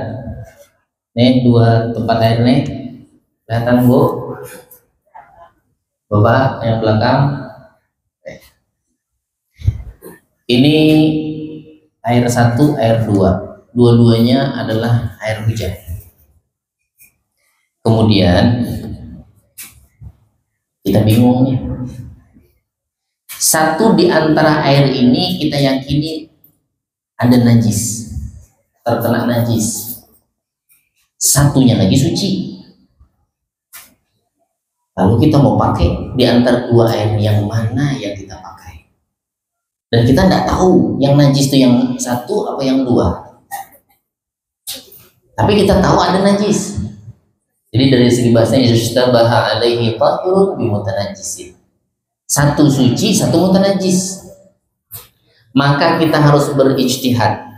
[SPEAKER 3] Nih dua tempat air nih, kelihatan Bu? Bapak yang belakang. Ini air satu, air dua. Dua-duanya adalah air hujan. Kemudian kita bingung nih. Satu di antara air ini kita yakini ada najis, terkena najis. Satunya lagi suci. Lalu kita mau pakai di antara dua air, yang mana yang kita pakai? Dan kita tidak tahu yang najis itu yang satu apa yang dua. Tapi kita tahu ada najis. Jadi dari segi bahasanya yustabaha alaihi tahirun bimutanajisin. Satu suci, satu mutanajis. Maka kita harus berijtihad.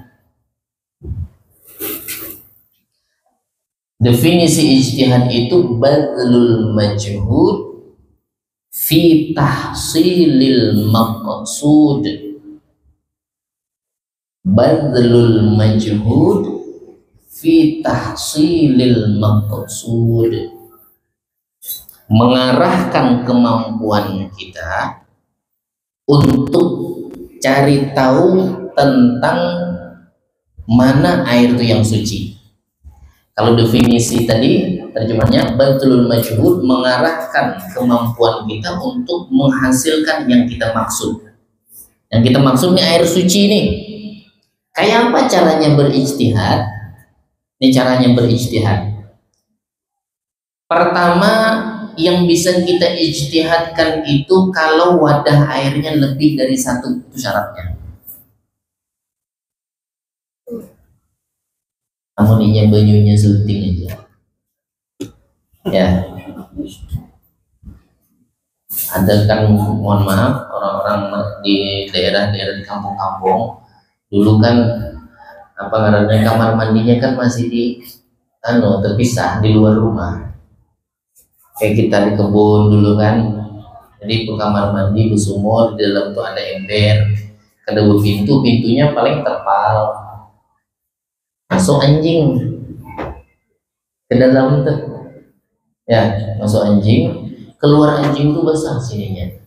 [SPEAKER 3] Definisi ijtihad itu badlul majhud fi tahsilil maqsud. Badlul majhud fi tahsilil maqsud. Mengarahkan kemampuan kita untuk cari tahu tentang mana air itu yang suci. Kalau definisi tadi terjemahnya badlul majhud, mengarahkan kemampuan kita untuk menghasilkan yang kita maksud. Yang kita maksud ini air suci nih. Kayak apa caranya berijtihad? Ini caranya berijtihad. Pertama yang bisa kita ijtihadkan itu kalau wadah airnya lebih dari satu, itu syaratnya. Amoninya banyunya sulting aja. Ya. Ada kan, mohon maaf, orang-orang di daerah-daerah di kampung-kampung dulu kan apa namanya, kamar mandinya kan masih di terpisah di luar rumah. Kayak kita di kebun dulu kan. Jadi kamar mandi bersumur, di dalam tuh ada ember, kedua pintu, pintunya paling terpal. Masuk anjing ke dalam tuh, ya masuk anjing, keluar anjing tuh basah sininya.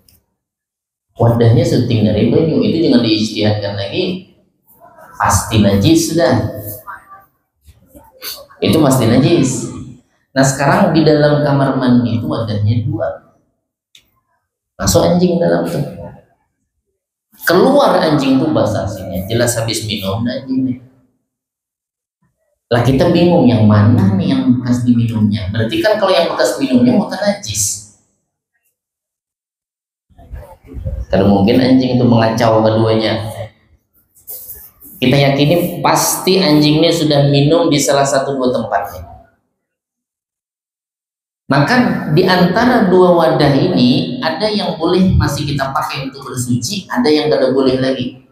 [SPEAKER 3] Wadahnya syuting dari banyu, itu jangan diijtihadkan lagi, pasti najis sudah, itu pasti najis. Nah sekarang di dalam kamar mandi itu wadahnya dua, masuk anjing dalam tuh, keluar anjing tuh basah sininya, jelas habis minum anjingnya. Lah kita bingung yang mana nih yang bekas diminumnya. Berarti kan kalau yang bekas minumnya mutanajis. Karena mungkin anjing itu mengacau keduanya. Kita yakini pasti anjingnya sudah minum di salah satu dua tempatnya. Maka di antara dua wadah ini ada yang boleh masih kita pakai untuk bersuci, ada yang tidak boleh lagi.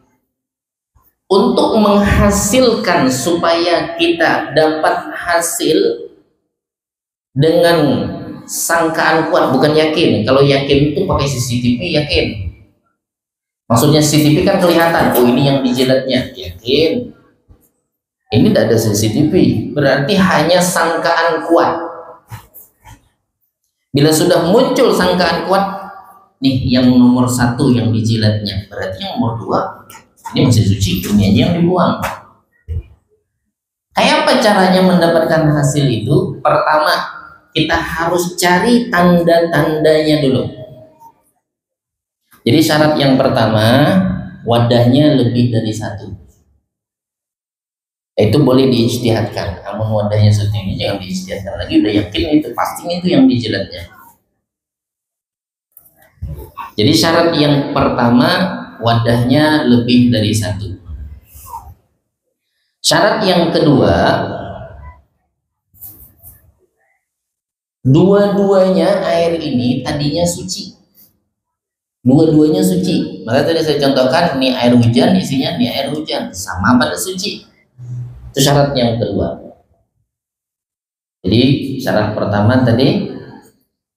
[SPEAKER 3] Untuk menghasilkan supaya kita dapat hasil dengan sangkaan kuat, bukan yakin. Kalau yakin itu pakai CCTV, yakin. Maksudnya CCTV kan kelihatan, oh ini yang dijilatnya, yakin. Ini tidak ada CCTV, berarti hanya sangkaan kuat. Bila sudah muncul sangkaan kuat, nih yang nomor 1 yang dijilatnya, berarti yang nomor 2 ini masih suci, ini aja yang dibuang. Kayak apa caranya mendapatkan hasil itu? Pertama, kita harus cari tanda-tandanya dulu. Jadi syarat yang pertama, wadahnya lebih dari 1. Itu boleh diijtihadkan, namun wadahnya seperti ini jangan diijtihadkan lagi, udah yakin itu pasti itu yang dijilatnya. Jadi syarat yang pertama, wadahnya lebih dari 1. Syarat yang kedua, dua-duanya air ini tadinya suci. Dua-duanya suci. Maka tadi saya contohkan, ini air hujan, isinya ini air hujan, sama pada suci. Itu syarat yang kedua. Jadi syarat pertama tadi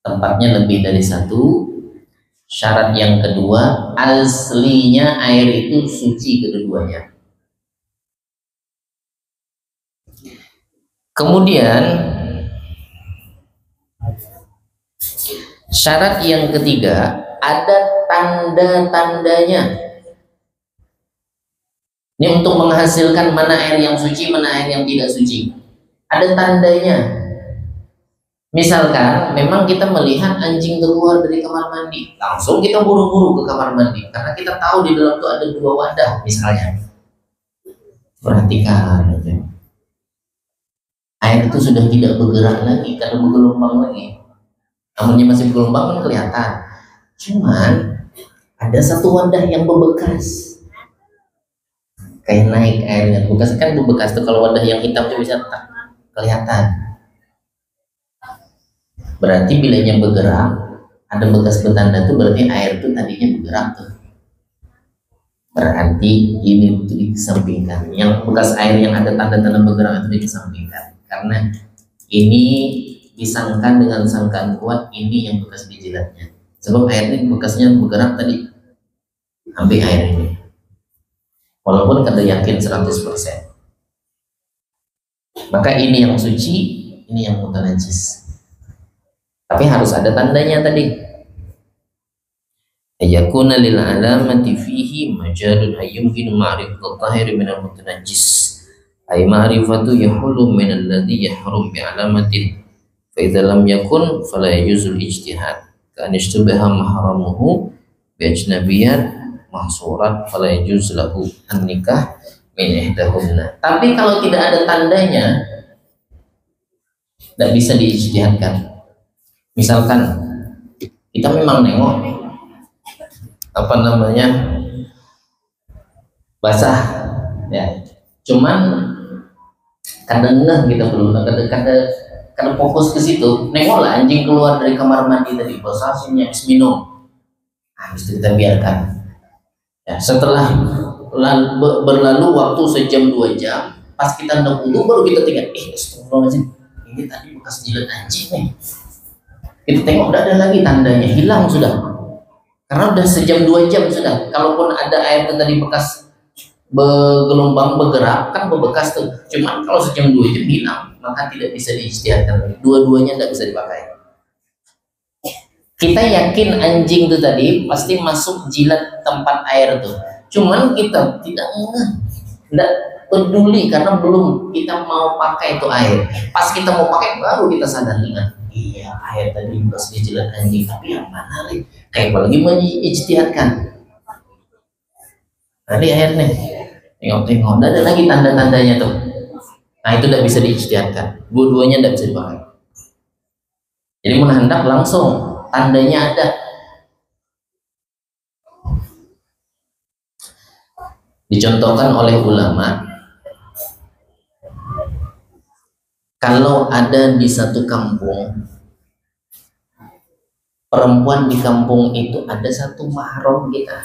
[SPEAKER 3] tempatnya lebih dari 1. Syarat yang kedua, aslinya air itu suci kedua-duanya. Kemudian syarat yang ketiga, ada tanda-tandanya. Ini untuk menghasilkan mana air yang suci, mana air yang tidak suci. Ada tandanya. Misalkan memang kita melihat anjing keluar dari kamar mandi, langsung kita buru-buru ke kamar mandi karena kita tahu di dalam itu ada 2 wadah misalnya. Perhatikan aja. Air itu sudah tidak bergerak lagi karena bergelombang lagi. Namanya masih bergelombang kan kelihatan. Cuman ada 1 wadah yang berbekas. Kayak naik airnya, bekas kan bekas tuh. Kalau wadah yang hitam itu bisa kelihatan. Berarti bilanya bergerak, ada bekas bertanda tuh berarti air itu tadinya bergerak tuh. Berarti ini itu dikesampingkan. Yang bekas air yang ada tanda-tanda bergerak itu dikesampingkan. Karena ini disangkan dengan sangkaan kuat, ini yang bekas dijilatnya. Sebab air ini bekasnya bergerak tadi, ambil air ini. Walaupun kada yakin 100%. Maka ini yang suci, ini yang mutanajis. Tapi harus ada tandanya tadi. Ayakuna lil alamati fihi majadun ayyumkinu ma'rifatul tahir minal mutanajis. Ay ma'rifatu yahulu min alladhi yahrum bi alamatin. Fa idza lam yakun fala yajuzul ijtihad. Ka anishtabaha mahramuhu bi ajnabiyyat mahsurat fala yajuz lahu an-nikah min ihdahunna. Tapi kalau tidak ada tandanya, tidak bisa diijtihadkan. Misalkan kita memang nengok apa namanya basah ya, cuman kadang kita belum kadang fokus ke situ. Nengoklah anjing keluar dari kamar mandi tadi basah, sini habis minum, habis itu kita biarkan. Ya, setelah berlalu waktu sejam 2 jam, pas kita hendak wudu baru kita tinggal, astagfirullahaladzim, ini tadi bekas jilat anjing nih. Kita tengok udah ada lagi tandanya, hilang sudah. Karena udah sejam 2 jam sudah. Kalaupun ada air tadi bekas bergelombang bergerak kan berbekas tuh. Cuman kalau sejam 2 jam hilang, maka tidak bisa diijtihadkan. Dua-duanya tidak bisa dipakai. Kita yakin anjing itu tadi pasti masuk jilat tempat air tuh. Cuman kita tidak peduli karena belum kita mau pakai itu air. Pas kita mau pakai baru kita sadar, ingat, iya air tadi bekas dijilat anjing, tapi yang mana nih? Kayak apalagi mau diijtihadkan. Tadi air nih, tengok-tengok, ada lagi tanda-tandanya tuh. Nah itu tidak bisa diijtihadkan. Dua-duanya tidak bisa dipakai. Jadi menghendak langsung. Tandanya ada. Dicontohkan oleh ulama, kalau ada di satu kampung perempuan di kampung itu ada satu mahram kita.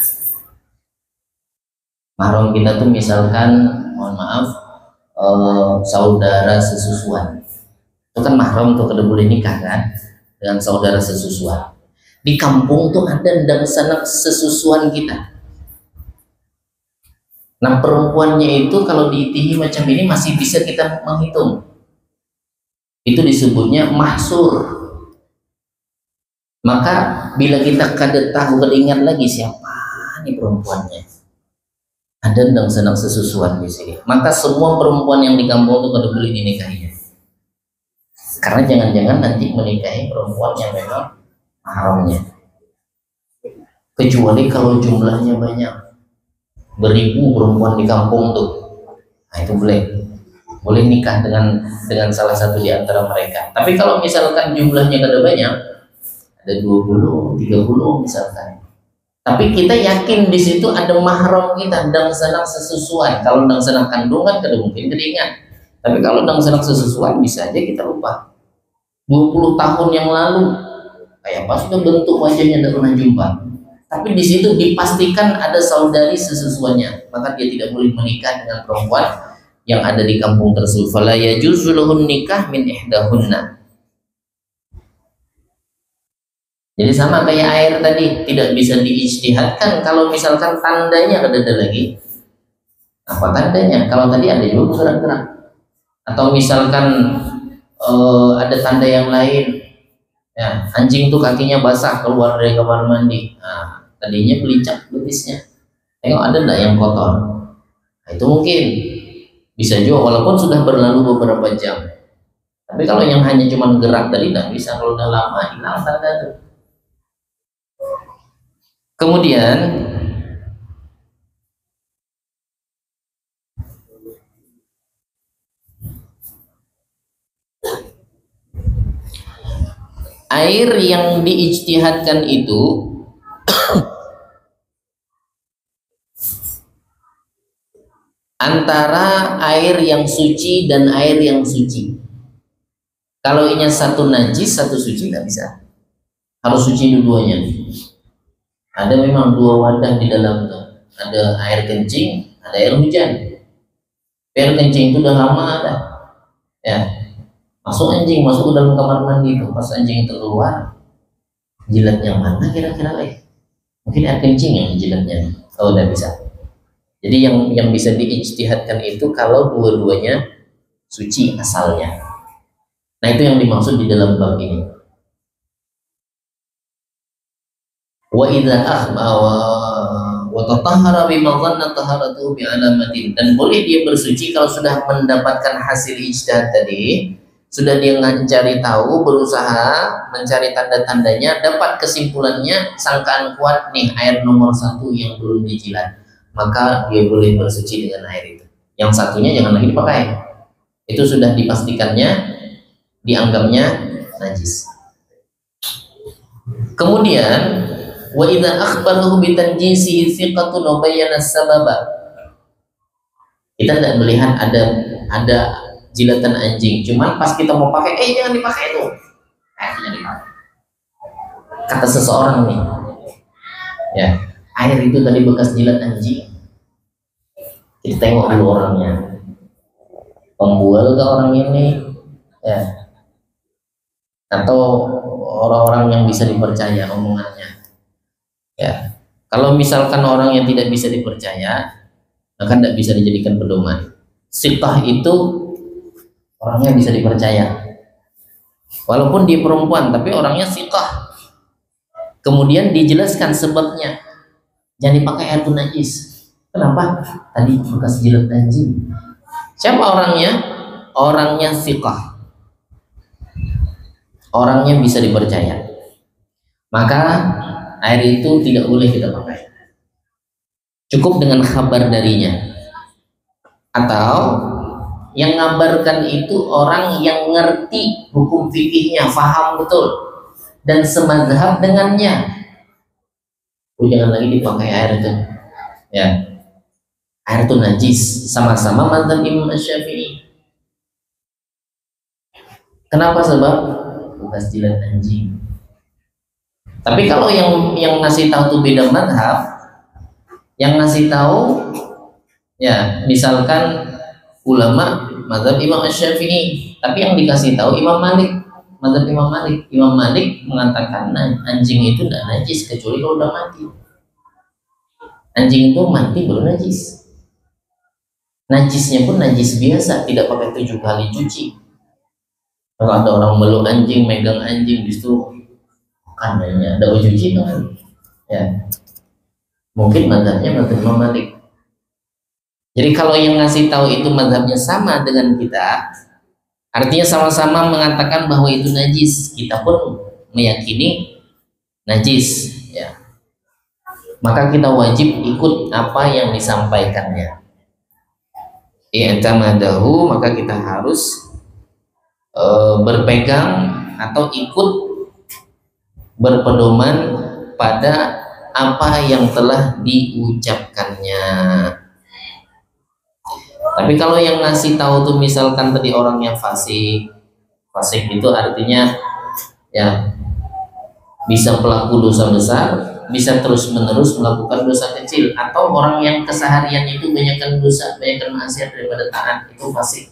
[SPEAKER 3] Mahram kita tuh misalkan, mohon maaf, saudara sesusuan. Itu kan mahram tuh, kada boleh nikah kan dengan saudara sesusuan. Di kampung tuh ada ndang sanak sesusuan kita. Nah perempuannya itu kalau diitihi macam ini masih bisa kita menghitung. Itu disebutnya mahsur. Maka bila kita kada tahu, kada ingat lagi siapa nih perempuannya, ada ndang sanak sesusuan di sini, maka semua perempuan yang di kampung itu kada boleh dinikahinya. Karena jangan-jangan nanti menikahi perempuan yang memang mahramnya. Kecuali kalau jumlahnya banyak, beribu perempuan di kampung tuh, nah itu boleh nikah dengan salah satu di antara mereka. Tapi kalau misalkan jumlahnya kada banyak, ada 20, 30 misalkan, tapi kita yakin di situ ada mahram kita, ndang sanak sesusuan. Kalau ndang sanak kandungan kada mungkin kada ingat. Tapi kalau ndang sanak sesusuan bisa aja kita lupa. 20 tahun yang lalu kayak apa sudah bentuk wajahnya tidak pernah jumpa. Tapi di situ dipastikan ada saudari sesusuannya, maka dia tidak boleh menikah dengan perempuan yang ada di kampung tersebut. Fala yajuzu lahun nikah min ihdahunna. Jadi sama kayak air tadi, tidak bisa diijtihadkan kalau misalkan tandanya kada ada lagi. Apa tandanya? Kalau tadi ada juga bergerak-gerak. Atau misalkan ada tanda yang lain, ya, anjing tuh kakinya basah keluar dari kamar mandi. Nah, tadinya belicak betisnya. Tengok ada enggak yang kotor? Nah, itu mungkin bisa juga walaupun sudah berlalu beberapa jam. Tapi kalau yang hanya cuma gerak tadi tidak bisa, kalau udah lama hilang tanda itu. Kemudian air yang diijtihadkan itu antara air yang suci dan air yang suci. Kalau ini satu najis, satu suci nggak bisa. Harus suci dua-duanya. Ada memang dua wadah di dalam itu. Ada air kencing, ada air hujan. Air kencing itu udah lama ada. Ya. Masuk anjing, masuk ke dalam kamar mandi itu. Pas anjing itu keluar, jilat yang mana kira-kira mungkin air kencing yang jilatnya. Oh, udah bisa. Jadi yang bisa diijtihadkan itu kalau dua-duanya suci asalnya. Nah itu yang dimaksud di dalam bab ini. Wa idza wa tatahhara bima dhanna taharatuhu bi alamatin, dan boleh dia bersuci kalau sudah mendapatkan hasil ijtihad tadi, sudah dia mencari tahu, berusaha mencari tanda-tandanya, dapat kesimpulannya, sangkaan kuat nih air nomor 1 yang belum dijilat, maka dia boleh bersuci dengan air itu. Yang satunya jangan lagi dipakai, itu sudah dipastikannya dianggapnya najis. Kemudian wa idza akhbarahu bi tanjisihi thiqatun wa bayyana sababa. Kita tidak melihat ada jilatan anjing, cuman pas kita mau pakai, jangan dipakai itu. Jangan dipakai. Kata seseorang nih, ya, air itu tadi bekas jilat anjing. Kita tengok dulu orangnya, pembual ke orang ini, ya, atau orang-orang yang bisa dipercaya omongannya. Ya, kalau misalkan orang yang tidak bisa dipercaya, maka tidak bisa dijadikan pedoman. Siqah itu orangnya bisa dipercaya, walaupun dia perempuan, tapi orangnya siqah. Kemudian dijelaskan sebabnya, jangan dipakai air najis. Kenapa? Tadi bekas jilat anjing. Siapa orangnya? Orangnya siqah, orangnya bisa dipercaya, maka air itu tidak boleh kita pakai. Cukup dengan kabar darinya, atau yang ngabarkan itu orang yang ngerti hukum fikihnya, faham betul dan semadzhab dengannya. Jangan lagi dipakai air itu, ya, air itu najis, sama-sama mazhab Imam Syafi'i. Kenapa? Sebab bekas jilat anjing. Tapi kalau yang ngasih tahu tuh beda madhab, yang ngasih tahu ya misalkan ulama madhab Imam Syafi'i, tapi yang dikasih tahu Imam Malik, madhab Imam Malik. Imam Malik mengatakan anjing itu tidak najis kecuali kalau udah mati. Anjing itu mati baru najis. Najisnya pun najis biasa, tidak pakai 7 kali cuci. Kalau ada orang meluk anjing, megang anjing, justru kandanya ada cuci kan? Ya, mungkin madhabnya madhab Imam Malik. Jadi kalau yang ngasih tahu itu madhabnya sama dengan kita, artinya sama-sama mengatakan bahwa itu najis, kita pun meyakini najis, ya. Maka kita wajib ikut apa yang disampaikannya. I'tamadahu, maka kita harus berpegang atau ikut berpedoman pada apa yang telah diucapkannya. Tapi kalau yang ngasih tahu tuh misalkan tadi orangnya fasik itu artinya ya bisa pelaku dosa besar, bisa terus menerus melakukan dosa kecil, atau orang yang kesehariannya itu banyakkan dosa, banyakkan maksiat daripada taat, itu fasik.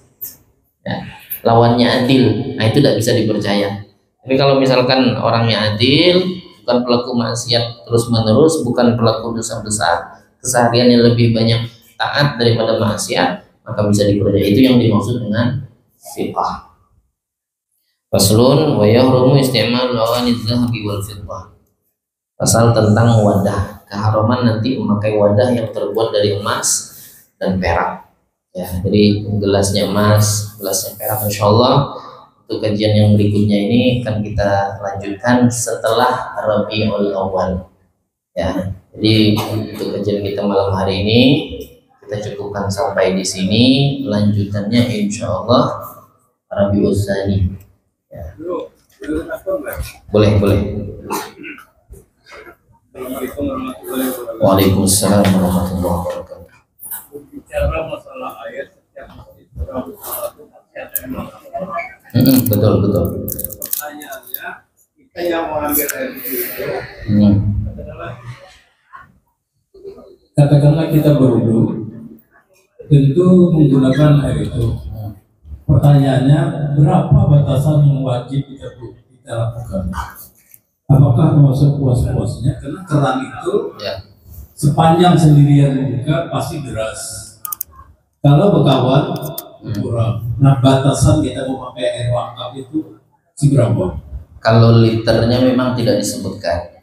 [SPEAKER 3] Ya. Lawannya adil, nah itu tidak bisa dipercaya. Tapi kalau misalkan orangnya adil, bukan pelaku maksiat terus menerus, bukan pelaku dosa besar, kesehariannya lebih banyak taat daripada maksiat, maka bisa dipercaya. Itu yang dimaksud dengan fiqh. Faslun wa yahrumu isti'mal lawaniz zahabi wal fiddah. Pasal tentang wadah, keharaman nanti memakai wadah yang terbuat dari emas dan perak. Ya, jadi gelasnya emas, gelasnya perak. Insyaallah untuk kajian yang berikutnya ini akan kita lanjutkan setelah Rabiul Awal. Ya, jadi untuk kajian kita malam hari ini kita cukupkan sampai di sini. Lanjutannya insyaallah Rabiul Tsani. Ya. Boleh. Waalaikumsalam warahmatullahi wabarakatuh.
[SPEAKER 4] Bicara masalah ayat setiap
[SPEAKER 3] Betul.
[SPEAKER 4] pertanyaannya, kita yang mengambil ayat itu adalah
[SPEAKER 1] Katakanlah kita berwudu, tentu menggunakan air itu. Pertanyaannya, berapa batasan yang wajib kita lakukan? Apakah termasuk puas-puasnya? Karena keran itu sepanjang sendirian dibuka pasti deras. Kalau berkawan kurang. Nah, batasan kita mau pakai air wakaf itu seberapa?
[SPEAKER 3] Kalau liternya memang tidak disebutkan,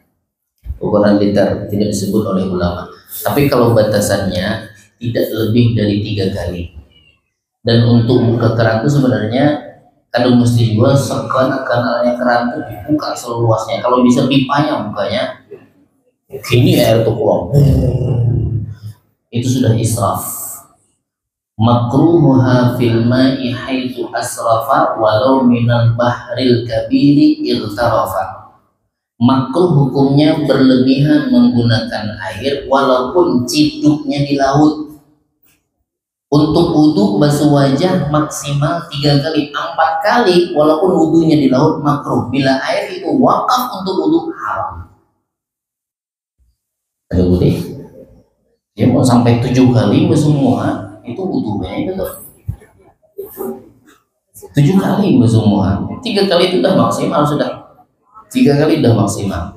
[SPEAKER 3] ukuran liter tidak disebut oleh ulama. Tapi kalau batasannya tidak lebih dari 3 kali. Dan untuk buka keran itu sebenarnya kadang mesti juga kanalnya keran itu dibuka seluasnya. Kalau bisa pipanya bukanya, ini air tuh kurang. Itu sudah israf. Makruhuha fil ma'i haitsu asrafa walau minal bahril kabiri iltarafa. Makruh hukumnya berlebihan menggunakan air walaupun ciduknya di laut. Untuk wudu basuh wajah maksimal 3 kali, 4 kali walaupun wudunya di laut makruh. Bila air itu wakaf untuk wudu haram. Ada wudu. Dia mau sampai 7 kali semua itu wudunya itu tuh. 7 kali semua. 3 kali itu udah maksimal sudah. 3 kali udah maksimal.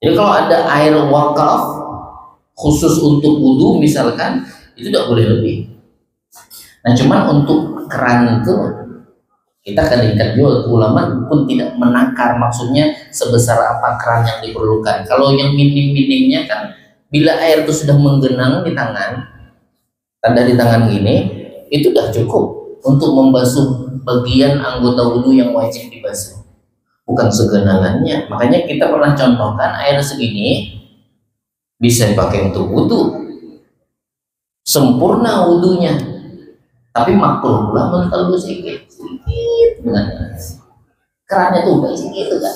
[SPEAKER 3] Jadi kalau ada air wakaf khusus untuk wudu misalkan, itu tidak boleh lebih. Nah, cuman untuk keran itu kita kadang-kadang juga ulama pun tidak menakar maksudnya sebesar apa keran yang diperlukan. Kalau yang minim-minimnya kan bila air itu sudah menggenang di tangan, tanda di tangan gini, itu sudah cukup untuk membasuh bagian anggota wudhu yang wajib dibasuh, bukan segenangannya. Makanya kita pernah contohkan air segini bisa dipakai untuk wudhu, sempurna wudhunya. Tapi makruh lah mental sedikit dengan kerannya tuh kayak segitu kan,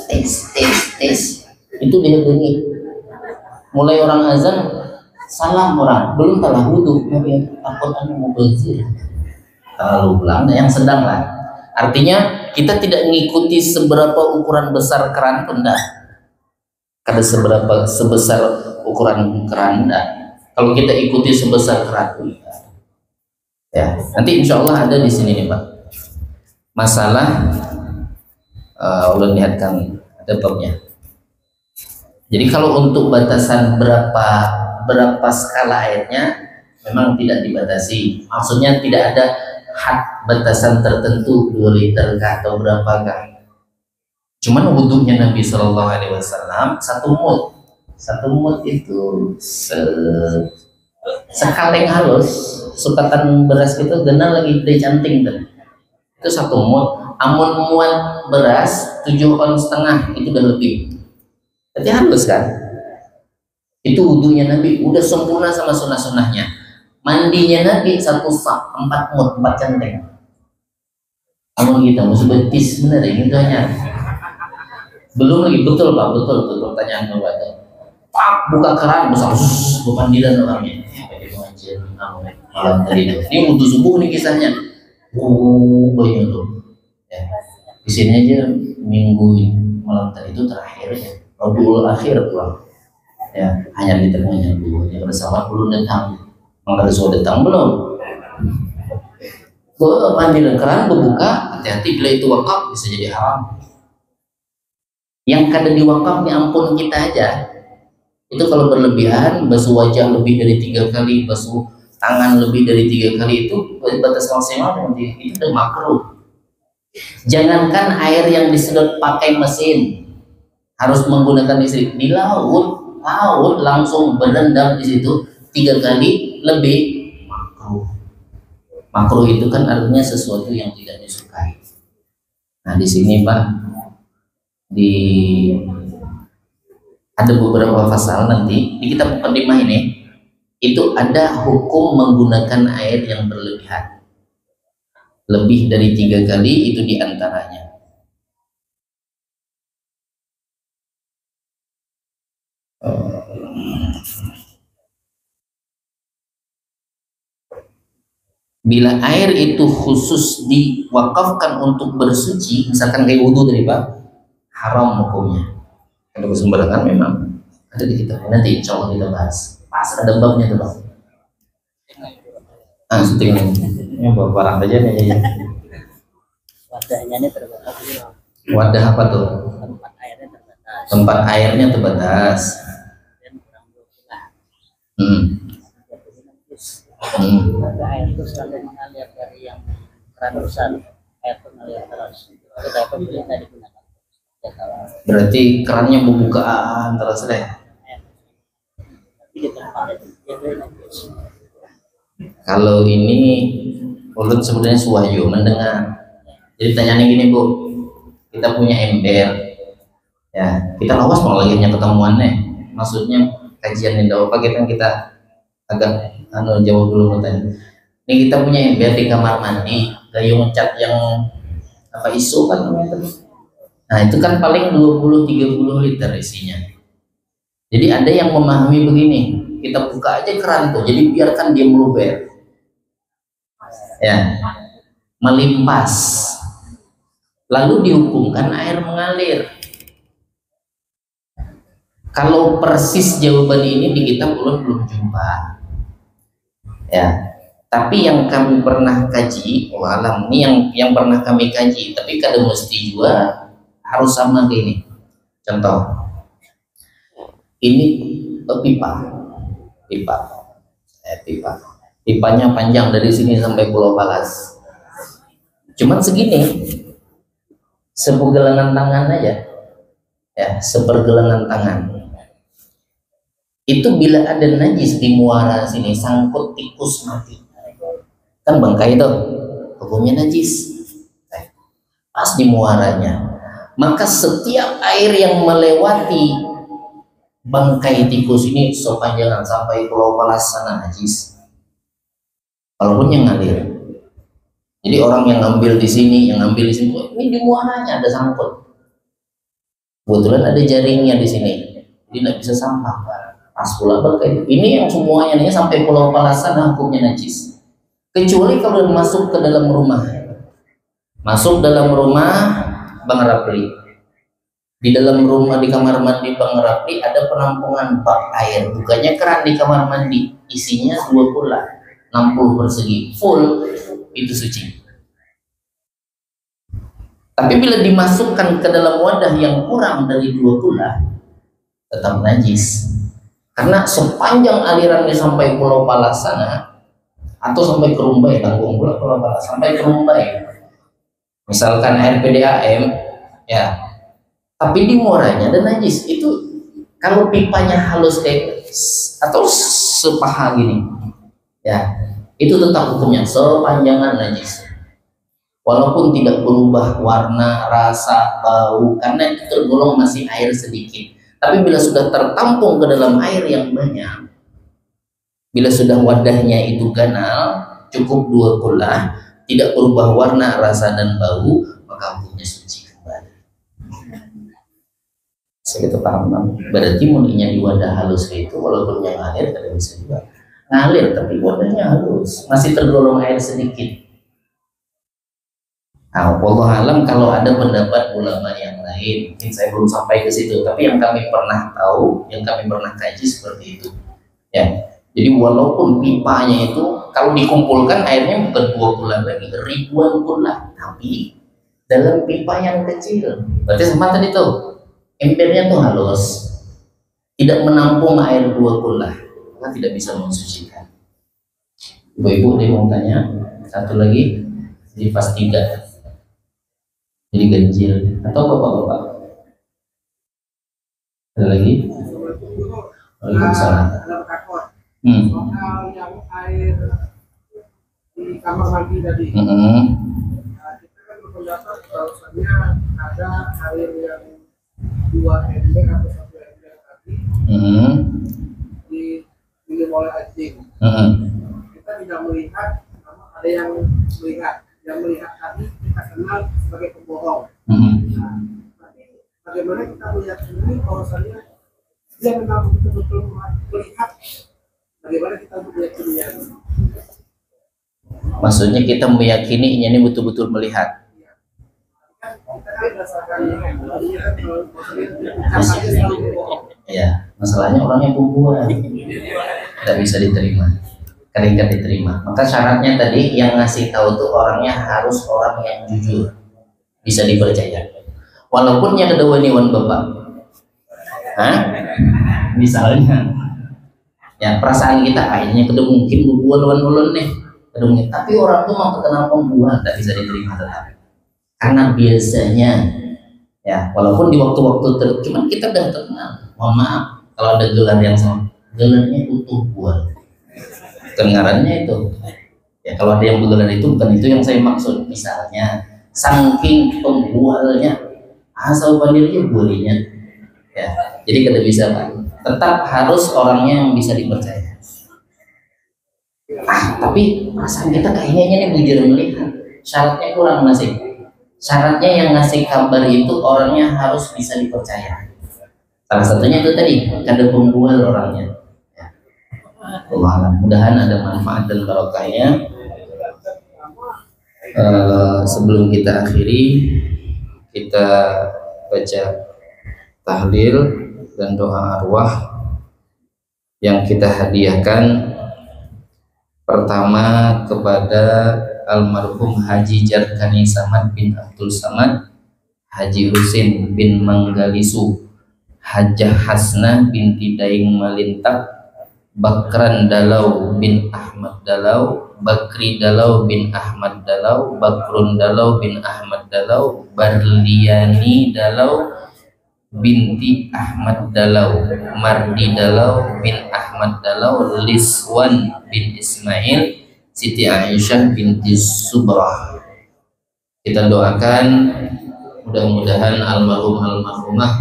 [SPEAKER 3] tes itu dihidungi. Mulai orang azan salam orang belum telah wudhu, tapi takut anda mau bazir terlalu belanda yang sedang lah. Artinya kita tidak mengikuti seberapa ukuran besar keran pun dah. kada sebesar ukuran keran. Kalau kita ikuti sebesar keran, ya nanti insya Allah ada di sini nih Pak, masalah ulun lihatkan ada babnya. Jadi kalau untuk batasan berapa skala airnya memang tidak dibatasi, maksudnya tidak ada had batasan tertentu 2 liter kah atau berapakah. Cuman wudhunya Nabi Shallallahu Alaihi Wasallam satu mut itu sekaleng halus, sukatan beras itu genal lagi dari canting tuh. Itu 1 mut. Amun muat beras 7,5 on itu udah lebih. Berarti halus kan? Itu wudhunya Nabi udah sempurna sama sunnah-sunnahnya. Mandinya Nabi 1 sak 4 mut 4 canting. Amun kita mesti betis bener ini hanya. Belum lagi betul Pak, betul tuh pertanyaan Bapak tuh. Pak buka keran besar bepandiran orangnya. Pakai pengajian malam tadi itu. Ini wudhu subuh nih kisahnya. Banyak tuh. Ya. Di sini aja minggu malam tadi itu terakhir ya. Rabiul akhir pulang. Ya, hanya di tengahnya dulu. Ya bersama belum datang. Maka sudah datang belum? Pandiran keran berbuka, hati-hati bila itu wakaf bisa jadi haram. Yang kadang diwakaf nih ampun kita aja itu kalau berlebihan, basuh wajah lebih dari 3 kali, basuh tangan lebih dari 3 kali, itu batas maksimal nanti itu udah makruh. Jangankan air yang disedot pakai mesin harus menggunakan listrik, di laut langsung berendam di situ 3 kali lebih makruh itu kan artinya sesuatu yang tidak disukai. Nah di sini Pak ada beberapa pasal nanti di kitab Muqaddimah ini itu ada hukum menggunakan air yang berlebihan lebih dari 3 kali, itu diantaranya bila air itu khusus diwakafkan untuk bersuci, misalkan kayak wudhu tadi Pak, haram hukumnya. Kalau sembarangan memang ada di kitab. Nanti insya Allah kita bahas. Pas ada babnya tuh Pak. Syuting ini bawa barang aja nih.
[SPEAKER 2] Wadahnya ini terbatas.
[SPEAKER 3] Wadah apa tuh?
[SPEAKER 2] Tempat airnya terbatas.
[SPEAKER 3] Tempat airnya terbatas.
[SPEAKER 2] Dan kurang 2 bulan. Air itu selalu mengalir dari yang keran besar. Air itu mengalir terus. Kita pun tidak digunakan.
[SPEAKER 3] Berarti kerannya pembukaan terus deh. Kalau ini ulun sebenarnya suwahyu mendengar. Jadi tanyanya gini Bu, kita punya ember, ya kita lawas mau lagi hanya ketemuan nih. Maksudnya kajian ini apa kita agak jauh dulu tanya. Ini kita punya ember di kamar mandi, gayung cat yang apa isu kan namanya. Nah itu kan paling 20-30 liter isinya. Jadi ada yang memahami begini, kita buka aja keran tuh, jadi biarkan dia meluber, ya, melimpas, lalu dihukumkan air mengalir. Kalau persis jawaban ini di kitab belum jumpa, ya. Tapi yang kami pernah kaji, walam ini yang pernah kami kaji, tapi kadang mesti juga harus sama kayak ini. Contoh, ini pipanya panjang dari sini sampai Pulau Palas, cuman segini, sepergelangan tangan aja, ya sepergelangan tangan. Itu bila ada najis di muara sini, sangkut tikus mati, kan bangkai itu hukumnya najis. Pas di muaranya, maka setiap air yang melewati bangkai tikus ini sepanjang sampai Pulau Palas sana najis, walaupun yang ngalir. Jadi orang yang ngambil di sini, ini di muaranya ada sangkut. Kebetulan ada jaringnya di sini, jadi nggak bisa sampah. Pas pula bangkai ini yang semuanya nih sampai Pulau Palas sana hukumnya najis. Kecuali kalau masuk ke dalam rumah, Bang Rapli, Di dalam rumah, di kamar mandi Bang Rapli ada penampungan bak air, bukannya keran di kamar mandi, isinya 2 kula 60 persegi full, itu suci. Tapi bila dimasukkan ke dalam wadah yang kurang dari 2 kula, tetap najis. Karena sepanjang alirannya sampai Pulau Palas sana, atau sampai ke Rumbai, tanggung pula Pulau Palas, sampai ke Rumbai, misalkan air PDAM, ya, tapi di muaranya ada najis. Itu kalau pipanya halus kayak atau sepaha gini, ya, itu tetap hukumnya sepanjangan najis. Walaupun tidak berubah warna, rasa, bau, karena itu tergolong masih air sedikit. Tapi bila sudah tertampung ke dalam air yang banyak, bila sudah wadahnya itu ganal, cukup 2 kula, tidak berubah warna, rasa, dan bau, maka hukumnya suci kembali. Segitu paham, Bang? Berarti muninya di wadah halus itu, walaupun yang ngalir tidak bisa juga ngalir, tapi wadahnya halus, masih tergolong air sedikit. Nah, wallahu alam, kalau ada pendapat ulama yang lain, mungkin saya belum sampai ke situ, tapi yang kami pernah tahu, yang kami pernah kaji seperti itu, ya. Jadi walaupun pipanya itu kalau dikumpulkan airnya bukan 2 kula lagi, ribuan kula, tapi dalam pipa yang kecil, berarti sama tadi tuh embernya tuh halus, tidak menampung air 2 kula, maka tidak bisa mensucikan. Ibu-ibu dia mau tanya satu lagi, jadi pas 3. Jadi ganjil atau bapak-bapak? Ada lagi? Waalaikumsalam.
[SPEAKER 5] Soal yang air di kamar mandi tadi, kita kan berpendapat bahwasannya ada air yang 2 ember atau 1 ember tadi diminum oleh anjing. Kita tidak melihat, ada yang melihat tadi kita kenal sebagai pembohong. Nah, tapi bagaimana kita melihat ini bahwasannya dia memang betul-betul melihat. Bagaimana kita meyakininya?
[SPEAKER 3] Maksudnya kita meyakininya ini betul-betul melihat. Ya, masalahnya orangnya pembuat, tidak bisa diterima, tidak diterima. Maka syaratnya tadi yang ngasih tahu tuh orangnya harus orang yang jujur, bisa dipercaya. Walaupun yang kedua ini wan bapak, misalnya. Ya, perasaan kita akhirnya kedua mungkin bubuan ulun nih, kedua, tapi orang tuh mau terkenal pembuat, tidak bisa diterima tetap. Karena biasanya, ya, walaupun di waktu-waktu cuman kita udah terkenal. Mohon maaf kalau ada gelar yang sama, gelarnya utuh buat, kedengarannya itu. Ya, kalau ada yang bergelar itu bukan itu yang saya maksud. Misalnya, saking pembualnya, asal pandirnya bualinya, ya. Jadi kada bisa Pak. Tetap harus orangnya yang bisa dipercaya. Tapi perasaan kita kayaknya ini bujur melihat. Syaratnya kurang masih. Syaratnya yang ngasih kabar itu orangnya harus bisa dipercaya. Salah satunya itu tadi, kada pembual orangnya. Ya. Mudah-mudahan ada manfaat dan barokahnya. Sebelum kita akhiri, kita baca tahlil dan doa arwah yang kita hadiahkan. Pertama kepada almarhum Haji Jarkani Samad bin Abdul Samad, Haji Husin bin Manggalisu, Hajah Hasnah binti Daing Malintak, Bakran Dalau bin Ahmad Dalau, Bakri Dalau bin Ahmad Dalau, Bakrun Dalau bin Ahmad Dalau, Barliani Dalau binti Ahmad Dalau, Mardi Dalau bin Ahmad Dalau, Liswan bin Ismail, Siti Aisyah binti Subrah. Kita doakan mudah-mudahan almarhumah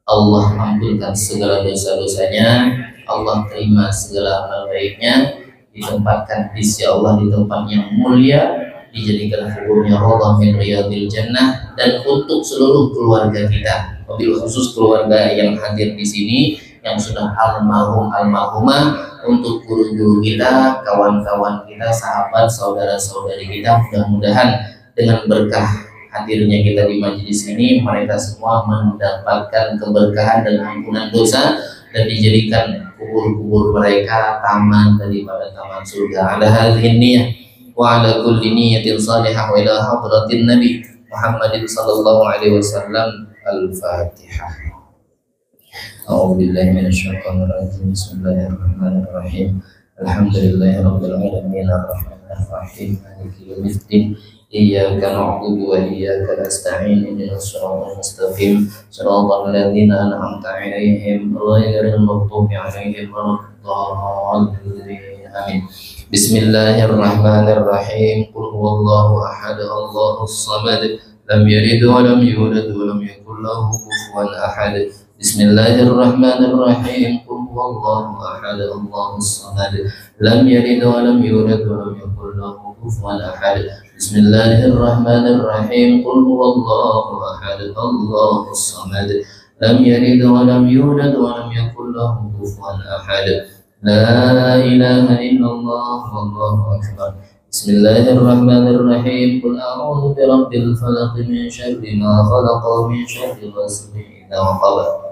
[SPEAKER 3] Allah ampunkan segala dosa-dosanya, Allah terima segala amal baiknya, ditempatkan insya Allah di tempat yang mulia, dijadikan kuburnya radha min riyadil jannah, dan untuk seluruh keluarga kita, wabil khusus keluarga yang hadir di sini yang sudah almarhumah, untuk guru-guru kita, kawan-kawan kita, sahabat, saudara-saudari kita, mudah-mudahan dengan berkah hadirnya kita di majelis ini, mereka semua mendapatkan keberkahan dan ampunan dosa dan dijadikan kubur-kubur mereka taman daripada taman surga. Ala hadhihi niyyah wa ala kulli niyyatin salihah wa ila hadratin nabi Muhammadin sallallahu alaihi wasallam. Al-Fatihah. A'udzu billahi minasyaitonir rajim. Bismillahirrahmanirrahim. Alhamdulillahirabbil alamin arrahmanir rahim maliki yaumiddin. Iyyaka na'budu wa iyyaka nasta'in ihdinas siratal mustaqim siratal ladzina an'amta 'alaihim ghairil maghdubi 'alaihim waladdallin. Amin. Bismillahirrahmanirrahim. Qul huwallahu ahad, Allahus samad, lam yalid wa lam yulad wa lam yakul lahu kufuwan ahad. Bismillahirrahmanirrahim. Qul huwallahu ahad, Allahus samad, lam yalid wa lam yulad wa lam yakul lahu kufuwan ahad. Bismillahirrahmanirrahim. Qul huwallahu ahad, Allahus samad, lam yalid wa lam yulad wa lam yakul lahu kufuwan ahad. La ilaha illallah, wallahu akbar. Bismillahirrahmanirrahim. Qul a'udzu birabbil falaq min syarri ma khalaq wa min syarri ghasiqin idza waqab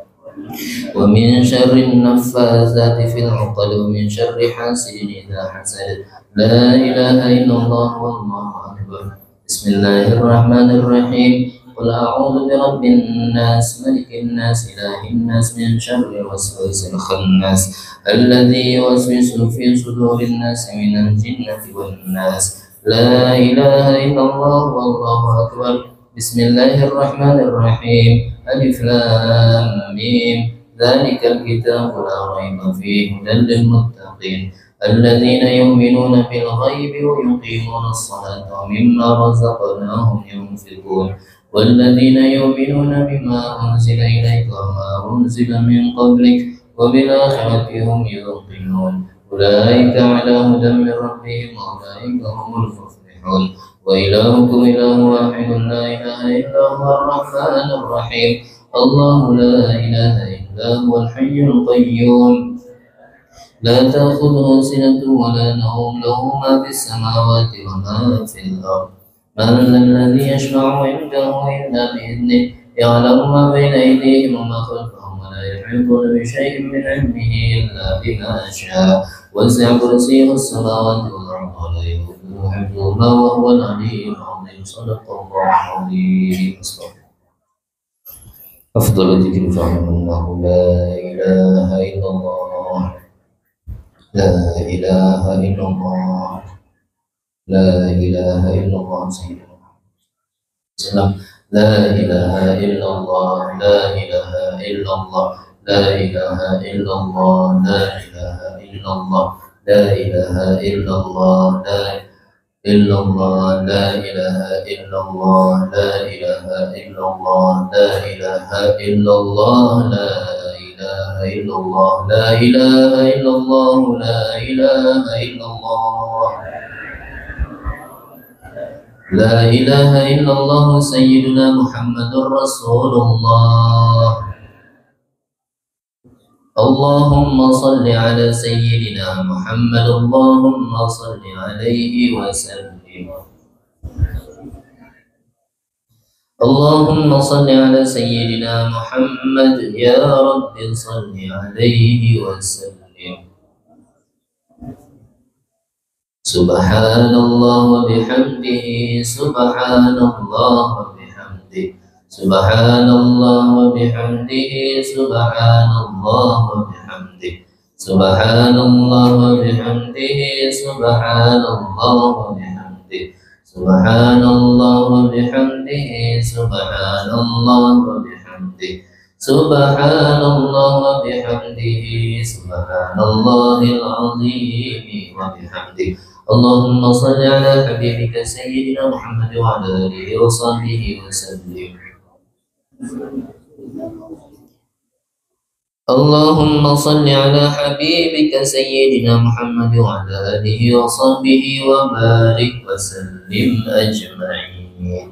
[SPEAKER 3] wa min syarri an-naffatsati fil 'uqad wa min syarri hasidin idza hasad. La ilaha illallah, wallahu akbar. Bismillahirrahmanirrahim. Qul a'udzu birabbin nas, malikin nas, ilahin nas, min syarri waswasil khannas alladzi yuwaswisu fi sudurin nas minal jinnati wan nas. La ilaha illallah, wallahu akbar. Bismillahirrahmanirrahim. Alif lam mim. Dzalikal kitabu la raiba fihi hudan lil muttaqin الذين يؤمنون بالغيب ويقيمون الصلاة ومما رزقناهم ينفقون والذين يؤمنون بما أنزل إليك وما أنزل من قبلك وبالآخرة هم يوقنون أولئك على هدى من ربهم وأولئك هم المفلحون وإلهكم إله واحد لا إله إلا هو الرحمن الرحيم الله لا إله إلا هو الحي القيوم لا تأخذه سنة ولا نوم له ما في السماوات وما في الأرض من ذا الذي يشفع عنده إلا بإذنه يعلم ما بين أيديهم وما خلفهم ولا يحيطون بشيء من علمه إلا بما شاء وسع كرسيه السماوات والأرض ولا يؤوده حفظهما وهو العلي العظيم. صدق الله العظيم. أفضل الذكر فاعلم أنه لا إله إلا الله، لا إله إلا الله، لا إله إلا الله سيدنا محمد. لا إله إلا الله، لا إله إلا الله، لا إله إلا الله، لا إله إلا الله، لا إله إلا الله، لا إلا الله، لا إله إلا الله، لا إله إلا الله، لا إله إلا الله، لا إله إلا الله، لا إله إلا الله، لا إله إلا الله، لا إله إلا الله سيدنا محمد رسول الله. اللهم صل على سيدنا محمد، اللهم صل عليه وسلم. اللهم صل على سيدنا محمد يا رب صل عليه وسلم. سبحان الله وبحمده، سبحان الله وبحمده، سبحان الله وبحمده، سبحان الله وبحمده، سبحان الله وبحمده، سبحان الله وبحمده، سبحان الله وبحمده، سبحان الله وبحمده، سبحان الله وبحمده، سبحان الله العظيم وبحمده. اللهم صل على حبيبك سيدنا محمد وعلى آله وصحبه وسلم. اللهم صل على حبيبك سيدنا محمد وعلى آله وصحبه وبارك وسلم أجمعين.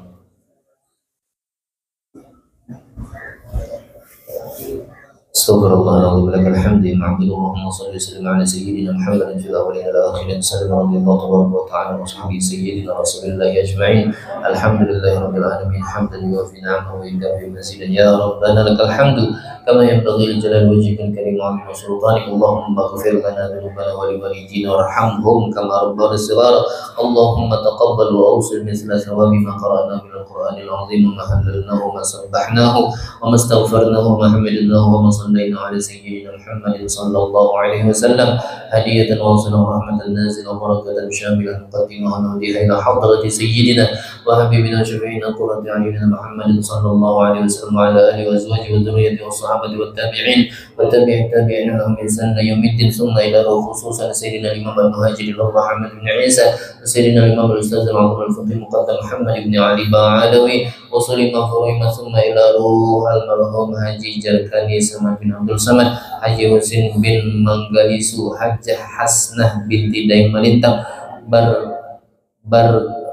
[SPEAKER 3] Astaghfirullahaladzim, lakal hamdi ma'budu Allahumma salli wa sallim ala sayyidina Muhammadin fil awwalin wal akhirin sallallahu radhiyallahu wa ta'ala wa sahbihi sayyidina rasulillahi ajma'in alhamdulillahi rabbil alamin hamdan yuwafi ni'amahu wa yukafi mazidan ya rabbana lakal hamdu kama yanbaghi li jalali wajhikal karim wa 'azimi sultanik Allahumma ighfir lana dhunubana wa li walidina warhamhum kama rabbana shighara Allahumma taqabbal wa awsil mithla thawabi ma qara'na min al-Qur'anil 'azim wa ma hallalnahu wa ma sabbahnahu wa ma astaghfarnahu wa ma hamidnahu wa ma صلينا على سيدنا محمد صلى الله عليه وسلم هدية واصلة ورحمة نازلة وبركة شاملة مقدمة ونهديها إلى حضرة سيدنا وحبيبنا شفيعنا قرة أعيننا محمد صلى الله عليه وسلم وعلى آله وأزواجه وذريته والصحابة والتابعين والتابع التابعين لهم بإحسان يوم الدين ثم إلى خصوصا سيدنا الإمام المهاجر الله محمد بن عيسى وسيدنا الإمام الأستاذ المعظم الفقيه المقدم محمد بن علي بعلوي وصلي مفروم ثم إلى روح المرحوم حاجي جركاني سمد bin Abdul Samad, Haji Husin bin Manggalisu, Hajjah Hasnah binti Daimalintang,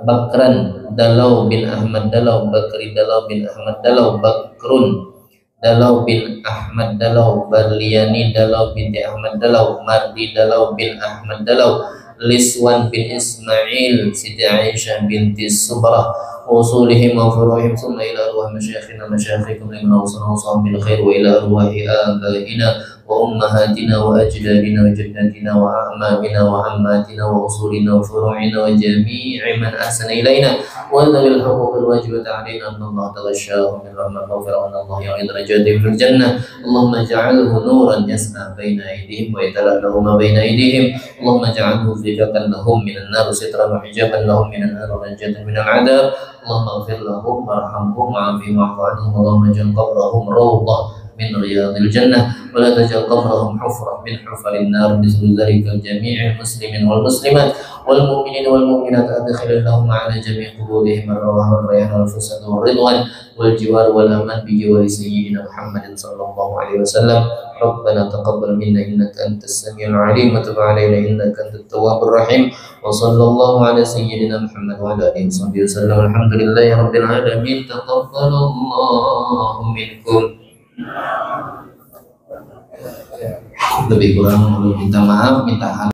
[SPEAKER 3] Bakran Dalau bin Ahmad Dalau, Bakri Dalau bin Ahmad Dalau, Bakrun Dalau bin Ahmad Dalau, Barliani Dalau binti Ahmad Dalau, Mardi Dalau bin Ahmad Dalau, Liswan bin Ismail, Siti Aisyah binti Subrah, وصولهم وفروعهم ثم إلى أرواح مشايخنا مشايخكم لمن أوصاهم بالخير وإلى أرواح آبائنا وأمهاتنا وأجدادنا وجداتنا وأعمامنا وعماتنا وأصولنا وفروعنا وجميع من أحسن إلينا وذوي الحقوق الواجبة علينا أن الله تغشاهم من رحمة مغفرة وأن الله يعيد درجاتهم في الجنة اللهم اجعله نورا يسعى بين أيديهم ويتلألأ ما بين أيديهم اللهم اجعله فكاكا لهم من النار سترا وحجابا لهم من النار ونجاة من العذاب اللهم اغفر لهم وارحمهم وعافهم واعف عنهم اللهم اجعل قبرهم روضة من رياض الجنة ولا تجعل قبرهم حفرة من حفر النار مثل ذلك جميع المسلمين والمسلمات والمؤمنين والمؤمنات أدخل اللهم على جميع قبورهم الروح والريحان والفساد والرضوان والجوار والأمان بجوار سيدنا محمد صلى الله عليه وسلم ربنا تقبل منا إنك أنت السميع العليم وتب علينا إنك أنت التواب الرحيم وصلى الله على سيدنا محمد وعلى آله وصحبه وسلم الحمد لله رب العالمين تقبل الله منكم. Lebih kurang minta maaf, minta